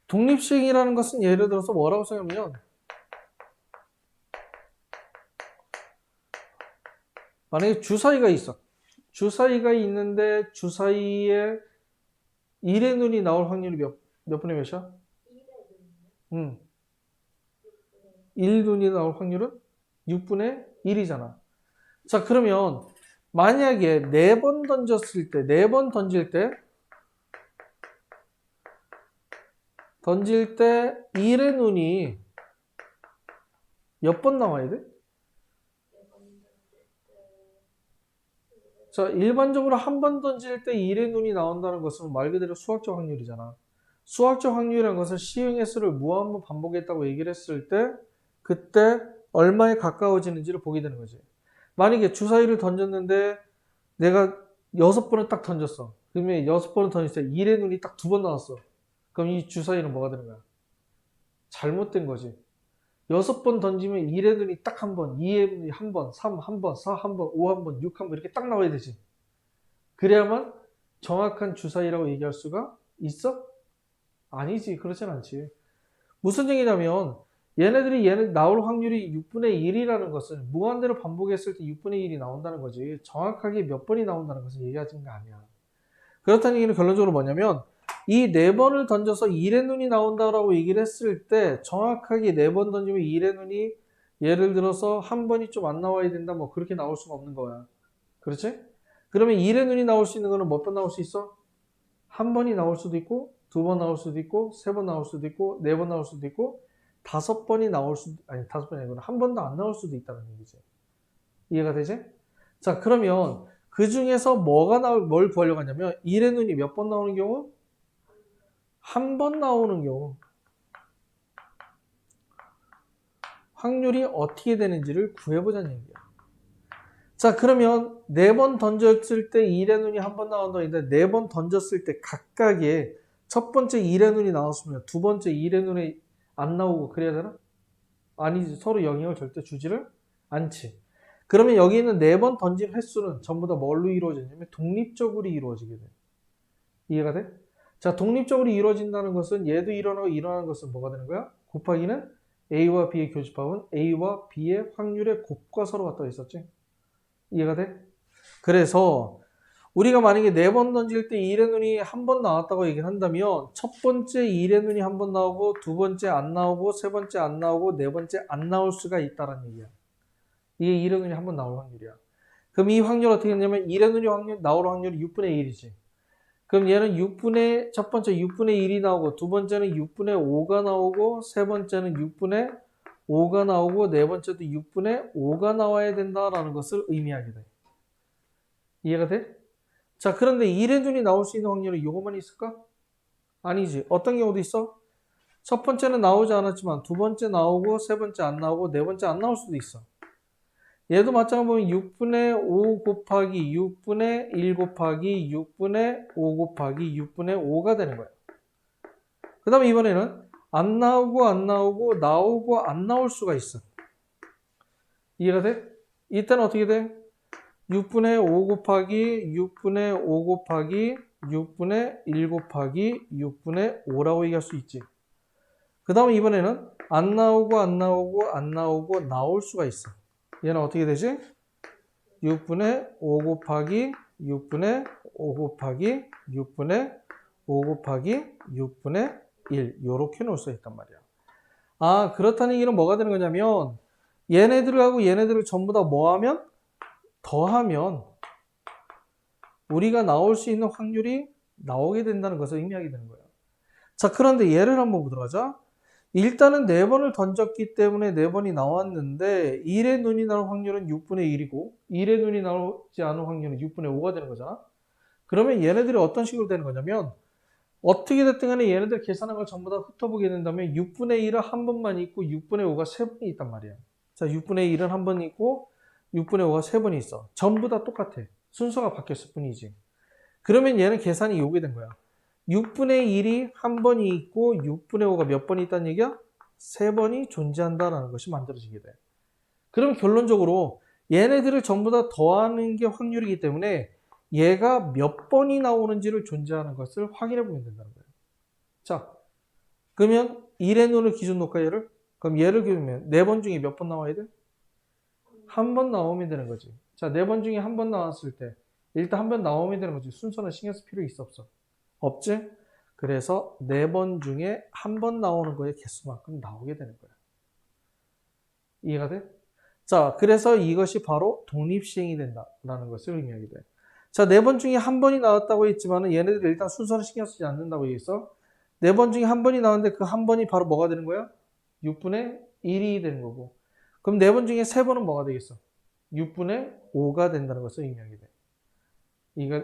독립시행이라는 것은 예를 들어서 뭐라고 생각하면 만약에 주사위가 있어. 주사위가 있는데 주사위에 1의 눈이 나올 확률이 몇 분의 몇이야? 1눈이 나올 확률은 6분의 1이잖아. 자, 그러면 만약에 4번 던졌을 때, 4번 던질 때 1의 눈이 몇 번 나와야 돼? 자, 일반적으로 한 번 던질 때 1의 눈이 나온다는 것은 말 그대로 수학적 확률이잖아. 수학적 확률이라는 것은 시행의 수를 무한번 반복했다고 얘기를 했을 때 그때 얼마에 가까워지는지를 보게 되는 거지. 만약에 주사위를 던졌는데 내가 6번을 딱 던졌어. 그러면 6번을 던졌을 때 1의 눈이 딱 2번 나왔어. 그럼 이 주사위는 뭐가 되는 거야? 잘못된 거지. 6번 던지면 1의 눈이 딱 한 번, 2의 눈이 한 번, 3 한 번, 4 한 번, 5 한 번, 6 한 번 이렇게 딱 나와야 되지. 그래야만 정확한 주사위라고 얘기할 수가 있어? 아니지. 그렇진 않지. 무슨 얘기냐면 얘네들이 나올 확률이 6분의 1이라는 것은 무한대로 반복했을 때 6분의 1이 나온다는 거지. 정확하게 몇 번이 나온다는 것을 얘기하는 게 아니야. 그렇다는 얘기는 결론적으로 뭐냐면 이 4번을 던져서 1의 눈이 나온다라고 얘기를 했을 때 정확하게 4번 던지면 1의 눈이 예를 들어서 한 번이 좀 안 나와야 된다 뭐 그렇게 나올 수가 없는 거야. 그렇지? 그러면 1의 눈이 나올 수 있는 거는 몇 번 나올 수 있어? 한 번이 나올 수도 있고 2번 나올 수도 있고 3번 나올 수도 있고 4번 나올 수도 있고 5번이 나올 수도 아니 5번이 아니고 한 번도 안 나올 수도 있다는 얘기지. 이해가 되지? 자 그러면 그 중에서 뭘 구하려고 하냐면 1의 눈이 몇 번 나오는 경우? 한 번 나오는 경우 확률이 어떻게 되는지를 구해보자는 얘기야. 자 그러면 4번 던졌을 때 1의 눈이 한 번 나온다 했는데 4번 던졌을 때 각각의 첫 번째 1의 눈이 나왔으면 두 번째 1의 눈이 안 나오고 그래야 되나? 아니지. 서로 영향을 절대 주지를 않지. 그러면 여기 있는 4번 던진 횟수는 전부 다 뭘로 이루어지냐면 독립적으로 이루어지게 돼. 이해가 돼? 자, 독립적으로 이루어진다는 것은 얘도 일어나고 일어나는 것은 뭐가 되는 거야? 곱하기는 A와 B의 교집합은 A와 B의 확률의 곱과 서로 같다고 했었지? 이해가 돼? 그래서 우리가 만약에 4번 던질 때 1의 눈이 한 번 나왔다고 얘기를 한다면 첫 번째 1의 눈이 한 번 나오고 두 번째 안 나오고 세 번째 안 나오고 네 번째 안 나올 수가 있다는 얘기야. 이게 1의 눈이 한 번 나올 확률이야. 그럼 이 확률 어떻게 되냐면 1의 눈이 나올 확률이 6분의 1이지. 그럼 얘는 첫 번째 6분의 1이 나오고 두 번째는 6분의 5가 나오고 세 번째는 6분의 5가 나오고 네 번째도 6분의 5가 나와야 된다라는 것을 의미하게 돼. 이해가 돼? 자, 그런데 1의 눈이 나올 수 있는 확률은 이것만 있을까? 아니지. 어떤 경우도 있어? 첫 번째는 나오지 않았지만 두 번째 나오고 세 번째 안 나오고 네 번째 안 나올 수도 있어. 얘도 마찬가지로 보면 6분의 5 곱하기 6분의 1 곱하기 6분의 5 곱하기 6분의 5가 되는 거야. 그 다음에 이번에는 안 나오고 안 나오고 나오고 안 나올 수가 있어. 이해가 돼? 이때는 어떻게 돼? 6분의 5 곱하기 6분의 5 곱하기 6분의 1 곱하기 6분의 5라고 얘기할 수 있지. 그 다음에 이번에는 안 나오고 안 나오고 안 나오고 나올 수가 있어. 얘는 어떻게 되지? 6분의 5 곱하기 6분의 5 곱하기 6분의 5 곱하기 6분의 1 이렇게 놓을 수 있단 말이야. 아 그렇다는 얘기는 뭐가 되는 거냐면 얘네들하고 얘네들을 전부 다 뭐하면? 더하면 우리가 나올 수 있는 확률이 나오게 된다는 것을 의미하게 되는 거예요. 자 그런데 예를 한번 보도록 하자. 일단은 4번을 던졌기 때문에 4번이 나왔는데 1의 눈이 나올 확률은 6분의 1이고 1의 눈이 나오지 않은 확률은 6분의 5가 되는 거잖아. 그러면 얘네들이 어떤 식으로 되는 거냐면 어떻게 됐든 간에 얘네들 계산한 걸 전부 다 훑어보게 된다면 6분의 1은 한 번만 있고 6분의 5가 3번이 있단 말이야. 자 6분의 1은 한 번 있고 6분의 5가 3번이 있어. 전부 다 똑같아. 순서가 바뀌었을 뿐이지. 그러면 얘는 계산이 요게 된 거야. 6분의 1이 한 번이 있고 6분의 5가 몇 번이 있다는 얘기야? 3번이 존재한다는 것이 만들어지게 돼. 그럼 결론적으로 얘네들을 전부 다 더하는 게 확률이기 때문에 얘가 몇 번이 나오는지를 존재하는 것을 확인해 보면 된다는 거예요. 자, 그러면 1의 눈을 기준 놓을까 얘를? 그럼 얘를 기준하면 4번 중에 몇 번 나와야 돼? 한 번 나오면 되는 거지. 자, 4번 중에 한 번 나왔을 때 일단 한 번 나오면 되는 거지. 순서는 신경 쓸 필요 있어 없어? 없지? 그래서 4번 중에 한 번 나오는 거의 개수만큼 나오게 되는 거야. 이해가 돼? 자, 그래서 이것이 바로 독립시행이 된다라는 것을 의미하게 돼. 자, 4번 중에 한 번이 나왔다고 했지만 얘네들 일단 순서를 신경 쓰지 않는다고 얘기했어. 4번 중에 한 번이 나왔는데 그 한 번이 바로 뭐가 되는 거야? 6분의 1이 되는 거고. 그럼 4번 중에 3번은 뭐가 되겠어? 6분의 5가 된다는 것을 의미하게 돼.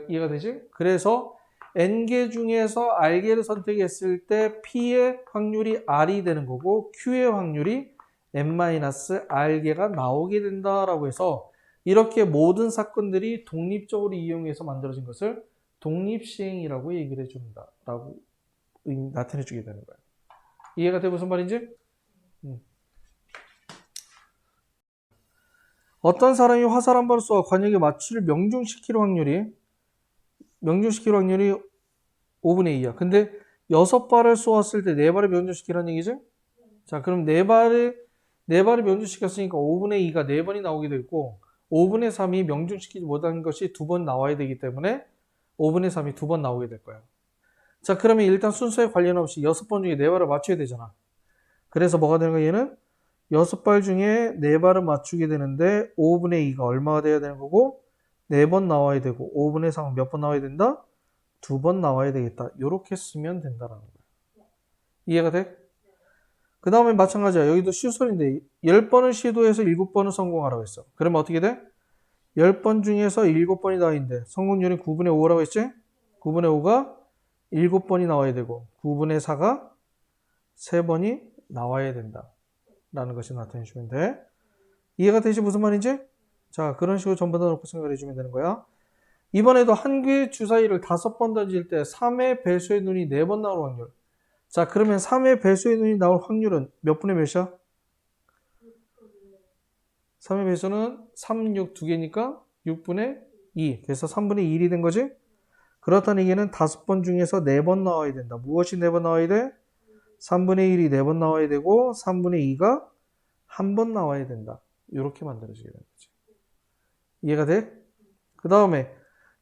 이해가 되지? 그래서 N개 중에서 R개를 선택했을 때 P의 확률이 R이 되는 거고 Q의 확률이 N-R개가 나오게 된다라고 해서 이렇게 모든 사건들이 독립적으로 이용해서 만들어진 것을 독립시행이라고 얘기를 해준다라고 나타내 주게 되는 거예요. 이해가 돼? 무슨 말인지? 음. 어떤 사람이 화살 한 발을 쏘아 관역에 맞추를 명중시킬 확률이 5분의 2야. 근데 6발을 쏘았을 때 4발을 명중시키라는 얘기지? 자, 그럼 4발을 명중시켰으니까 5분의 2가 4번이 나오게 되고 5분의 3이 명중시키지 못한 것이 2번 나와야 되기 때문에 5분의 3이 2번 나오게 될 거야. 자, 그러면 일단 순서에 관련 없이 6번 중에 4발을 맞춰야 되잖아. 그래서 뭐가 되는 거야, 얘는? 6발 중에 4발을 맞추게 되는데 5분의 2가 얼마가 돼야 되는 거고 4번 나와야 되고 5분의 3은 몇 번 나와야 된다? 2번 나와야 되겠다. 이렇게 쓰면 된다라는 거야. 이해가 돼? 그 다음에 마찬가지야. 여기도 시소인데 10번을 시도해서 7번은 성공하라고 했어. 그러면 어떻게 돼? 10번 중에서 7번이 나와 있는데 성공률이 9분의 5라고 했지? 9분의 5가 7번이 나와야 되고 9분의 4가 3번이 나와야 된다. 라는 것이 나타내 주면 돼. 이해가 되지? 무슨 말인지? 자, 그런 식으로 전부 다 놓고 생각해 주면 되는 거야. 이번에도 한 개의 주사위를 5번 던질 때 3의 배수의 눈이 4번 나올 확률. 자, 그러면 3의 배수의 눈이 나올 확률은 몇 분의 몇이야? 3의 배수는 3, 6 두 개니까 6분의 2. 그래서 3분의 1이 된 거지? 그렇다는 얘기는 5번 중에서 4번 나와야 된다. 무엇이 4번 나와야 돼? 3분의 1이 4번 나와야 되고 3분의 2가 한 번 나와야 된다. 이렇게 만들어지게 되는 거지. 이해가 돼? 그 다음에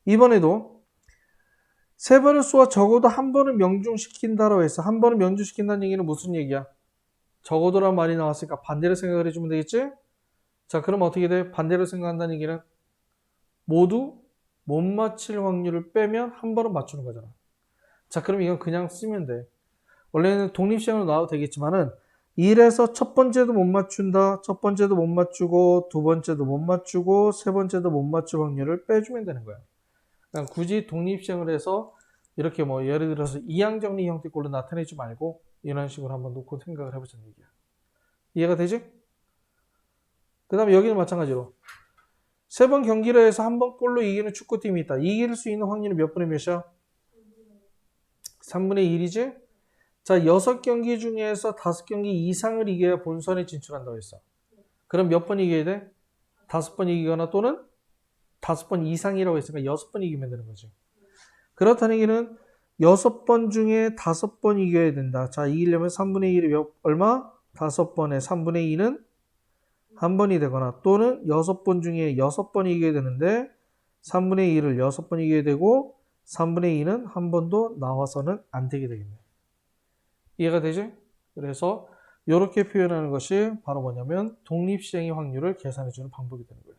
이번에도 3번을 쏘아 적어도 한 번은 명중시킨다라고 했어. 한 번은 명중시킨다는 얘기는 무슨 얘기야? 적어도란 말이 나왔으니까 반대로 생각을 해주면 되겠지? 자, 그럼 어떻게 돼? 반대로 생각한다는 얘기는 모두 못 맞힐 확률을 빼면 한 번은 맞추는 거잖아. 자, 그럼 이건 그냥 쓰면 돼. 원래는 독립시험으로 나와도 되겠지만은 1에서 첫 번째도 못 맞춘다, 첫 번째도 못 맞추고, 두 번째도 못 맞추고, 세 번째도 못 맞출 확률을 빼주면 되는 거야. 그러니까 굳이 독립시험을 해서 이렇게 뭐 예를 들어서 이항정리 형태꼴로 나타내지 말고 이런 식으로 한번 놓고 생각을 해보자는 얘기야. 이해가 되지? 그 다음에 여기는 마찬가지로 3번 경기를 해서 한 번 골로 이기는 축구팀이 있다. 이길 수 있는 확률이 몇 분의 몇이야? 3분의 1이지? 자, 6경기 중에서 5경기 이상을 이겨야 본선에 진출한다고 했어. 그럼 몇 번 이겨야 돼? 5번 이기거나 또는 5번 이상이라고 했으니까 6번 이기면 되는 거지. 그렇다는 얘기는 6번 중에 5번 이겨야 된다. 자, 이기려면 3분의 1이 얼마? 5번에 3분의 2는 한 번이 되거나 또는 6번 중에 6번 이겨야 되는데 3분의 1을 6번 이겨야 되고 3분의 2는 한 번도 나와서는 안 되게 되겠네. 이해가 되지? 그래서 이렇게 표현하는 것이 바로 뭐냐면 독립시행의 확률을 계산해주는 방법이 되는 거예요.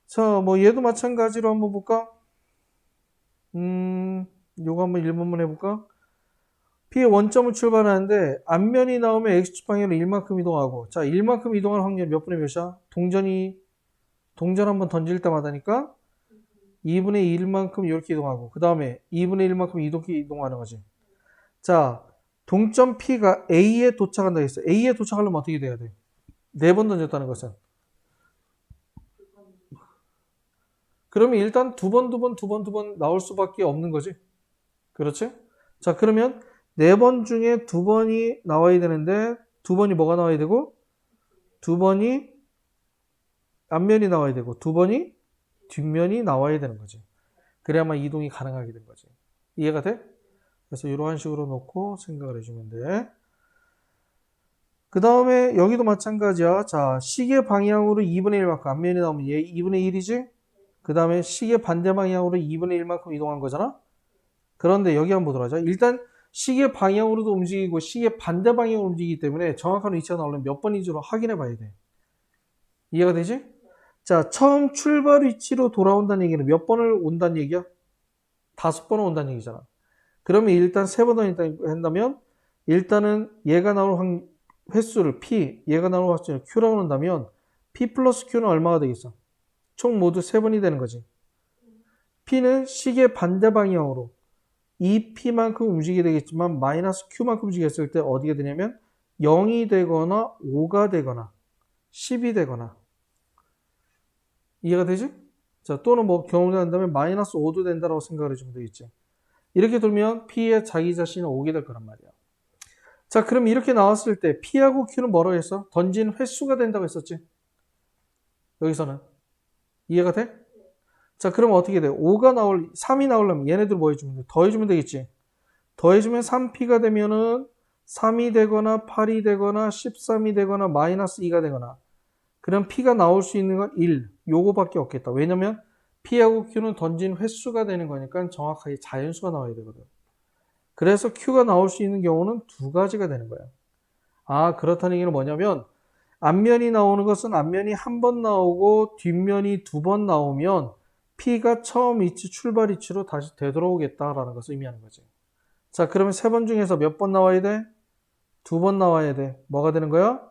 자, 뭐 얘도 마찬가지로 한번 볼까? 요거 한번 1번만 해볼까? P의 원점을 출발하는데 앞면이 나오면 X축 방향으로 1만큼 이동하고 자, 1만큼 이동할 확률 몇 분의 몇이야? 동전 한번 던질 때마다니까 2분의 1만큼 이렇게 이동하고 그 다음에 2분의 1만큼 이렇게 이동하는 거지. 자, 동점 P가 A에 도착한다 했어. A에 도착하려면 어떻게 돼야 돼? 4번 던졌다는 것은. 그러면 일단 두 번 나올 수밖에 없는 거지. 그렇지? 자, 그러면 4번 중에 2번이 나와야 되는데 2번이 뭐가 나와야 되고 2번이 앞면이 나와야 되고 2번이 뒷면이 나와야 되는 거지. 그래야만 이동이 가능하게 된 거지. 이해가 돼? 그래서 이러한 식으로 놓고 생각을 해주면 돼. 그 다음에 여기도 마찬가지야. 자, 시계 방향으로 2분의 1만큼 앞면이 나오면 얘 2분의 1이지? 그 다음에 시계 반대 방향으로 2분의 1만큼 이동한 거잖아? 그런데 여기 한번 보도록 하자. 일단 시계 방향으로도 움직이고 시계 반대 방향으로 움직이기 때문에 정확한 위치가 나오려면 몇 번인지로 확인해 봐야 돼. 이해가 되지? 자, 처음 출발 위치로 돌아온다는 얘기는 몇 번을 온다는 얘기야? 5번을 온다는 얘기잖아. 그러면 일단 3번 한다면 일단은 얘가 나올 횟수를 P, 얘가 나올 횟수를 Q라고 한다면 P 플러스 Q는 얼마가 되겠어? 총 모두 3번이 되는 거지. P는 시계 반대 방향으로 2P만큼 움직이게 되겠지만 마이너스 Q만큼 움직였을 때 어디가 되냐면 0이 되거나 5가 되거나 10이 되거나 이해가 되지? 자, 또는 뭐 경우가 된다면 마이너스 5도 된다라고 생각을 해주면 되겠지. 이렇게 돌면 P에 자기 자신이 오게 될 거란 말이야. 자, 그럼 이렇게 나왔을 때 P하고 Q는 뭐라고 했어? 던진 횟수가 된다고 했었지? 여기서는. 이해가 돼? 자, 그럼 어떻게 돼? 3이 나오려면 얘네들 뭐 해주면 돼? 더해주면 되겠지? 더해주면 3P가 되면은 3이 되거나 8이 되거나 13이 되거나 마이너스 2가 되거나 그럼 P가 나올 수 있는 건 1. 요거밖에 없겠다. 왜냐면 P하고 Q는 던진 횟수가 되는 거니까 정확하게 자연수가 나와야 되거든. 그래서 Q가 나올 수 있는 경우는 두 가지가 되는 거야. 아, 그렇다는 얘기는 뭐냐면 앞면이 나오는 것은 앞면이 한 번 나오고 뒷면이 두 번 나오면 P가 처음 위치, 출발 위치로 다시 되돌아오겠다라는 것을 의미하는 거지. 자, 그러면 세 번 중에서 몇 번 나와야 돼? 두 번 나와야 돼. 뭐가 되는 거야?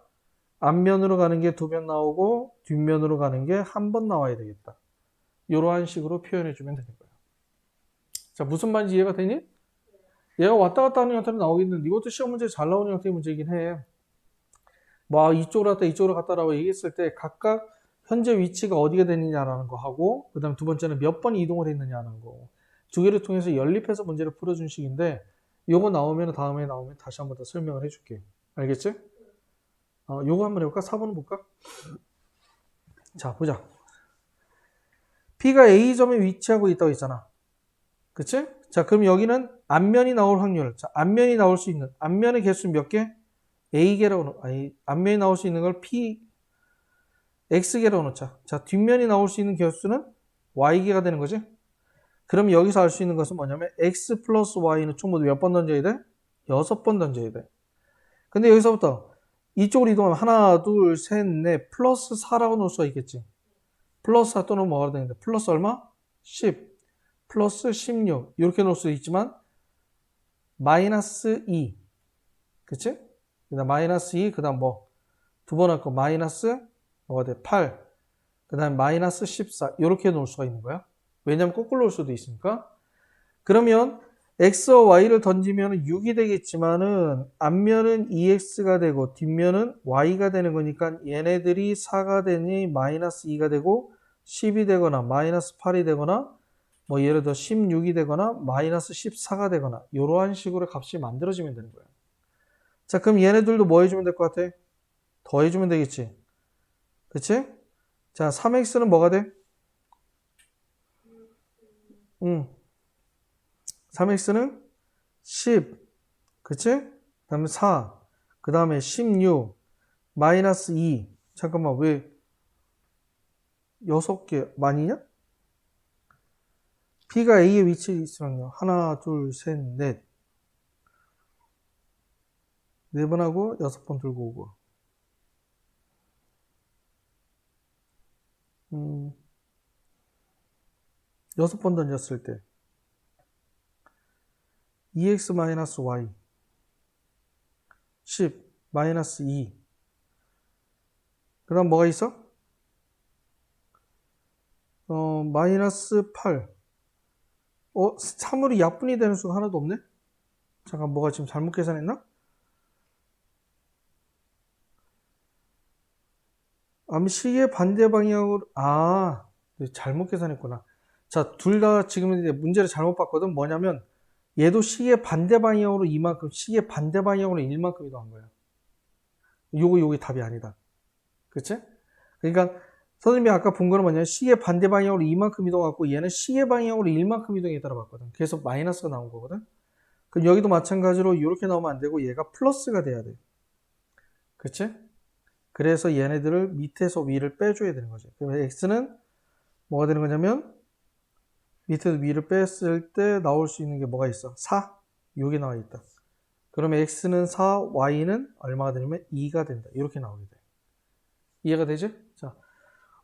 앞면으로 가는 게 두 번 나오고 뒷면으로 가는 게 한 번 나와야 되겠다. 이러한 식으로 표현해 주면 되는 거야. 자, 무슨 말인지 이해가 되니? 얘가 왔다 갔다 하는 형태로 나오겠는데 이것도 시험 문제 잘 나오는 형태의 문제이긴 해. 뭐 이쪽으로 갔다 이쪽으로 갔다라고 얘기했을 때 각각 현재 위치가 어디가 되느냐라는 거 하고 그 다음 두 번째는 몇 번 이동을 했느냐라는 거. 두 개를 통해서 연립해서 문제를 풀어준 식인데 요거 나오면 다음에 나오면 다시 한번 더 설명을 해줄게. 알겠지? 요거 한번 해볼까? 4번은 볼까? 자, 보자. P가 A점에 위치하고 있다고 했잖아. 그치? 자, 그럼 여기는 앞면이 나올 확률. 자, 앞면이 나올 수 있는, 앞면의 개수는 몇 개? A개라고, 앞면이 나올 수 있는 걸 P, X개라고 놓자. 자, 뒷면이 나올 수 있는 개수는 Y개가 되는 거지? 그럼 여기서 알 수 있는 것은 뭐냐면, X 플러스 Y는 총 모두 몇 번 던져야 돼? 6번 던져야 돼. 근데 여기서부터 이쪽으로 이동하면 하나, 둘, 셋, 넷, 플러스 4라고 놓을 수가 있겠지. 플러스 4 또는 뭐가 되는데, 플러스 얼마? 10. 플러스 16 이렇게 놓을 수 있지만 마이너스 2 그치? 그 다음 마이너스 2 그 다음 뭐 두 번 할 거 마이너스 뭐가 돼? 8 그 다음 마이너스 14 이렇게 놓을 수가 있는 거야. 왜냐면 거꾸로 놓을 수도 있으니까. 그러면 x와 y를 던지면 6이 되겠지만은 앞면은 2x가 되고 뒷면은 y가 되는 거니까 얘네들이 4가 되니 마이너스 2가 되고 10이 되거나 마이너스 8이 되거나 뭐 예를 들어 16이 되거나 마이너스 14가 되거나 이러한 식으로 값이 만들어지면 되는 거예요. 자, 그럼 얘네들도 뭐 해주면 될 것 같아? 더해주면 되겠지. 그치? 자, 3x는 뭐가 돼? 3x는 10 그치? 그 다음에 4 그 다음에 16 마이너스 2 잠깐만 왜 6개 많이냐? P가 A의 위치에 있으면요. 하나, 둘, 셋, 넷. 4번 하고 6번 들고 오고. 6번 던졌을 때 2x-y 10 마이너스 2. 그 다음 뭐가 있어? 마이너스 8. 3으로 약분이 되는 수가 하나도 없네? 잠깐 뭐가 지금 잘못 계산했나? 시계 반대 방향으로 잘못 계산했구나. 자, 둘 다 지금 이제 문제를 잘못 봤거든. 뭐냐면 얘도 시계 반대 방향으로 이만큼, 시계 반대 방향으로 1만큼 이동한 거야. 요게 답이 아니다. 그치? 그러니까 선생님이 아까 본 거는 뭐냐면 시계 반대 방향으로 이만큼 이동했고 얘는 시계 방향으로 1만큼 이동했다고 봤거든. 그래서 마이너스가 나온 거거든. 그럼 여기도 마찬가지로 이렇게 나오면 안 되고 얘가 플러스가 돼야 돼. 그치? 그래서 얘네들을 밑에서 위를 빼줘야 되는 거죠. 그러면 x는 뭐가 되는 거냐면 밑에서 위를 뺐을 때 나올 수 있는 게 뭐가 있어? 4. 여기 나와 있다. 그러면 x는 4, y는 얼마가 되냐면 2가 된다. 이렇게 나오게 돼. 이해가 되지? 자,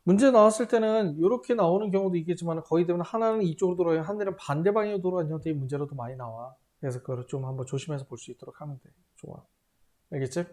문제 나왔을 때는 이렇게 나오는 경우도 있겠지만 거의 대부분 하나는 이쪽으로 돌아가요. 하나는 반대 방향으로 돌아가는 형태의 문제로도 많이 나와. 그래서 그걸 좀 한번 조심해서 볼 수 있도록 하면 돼. 좋아. 알겠지?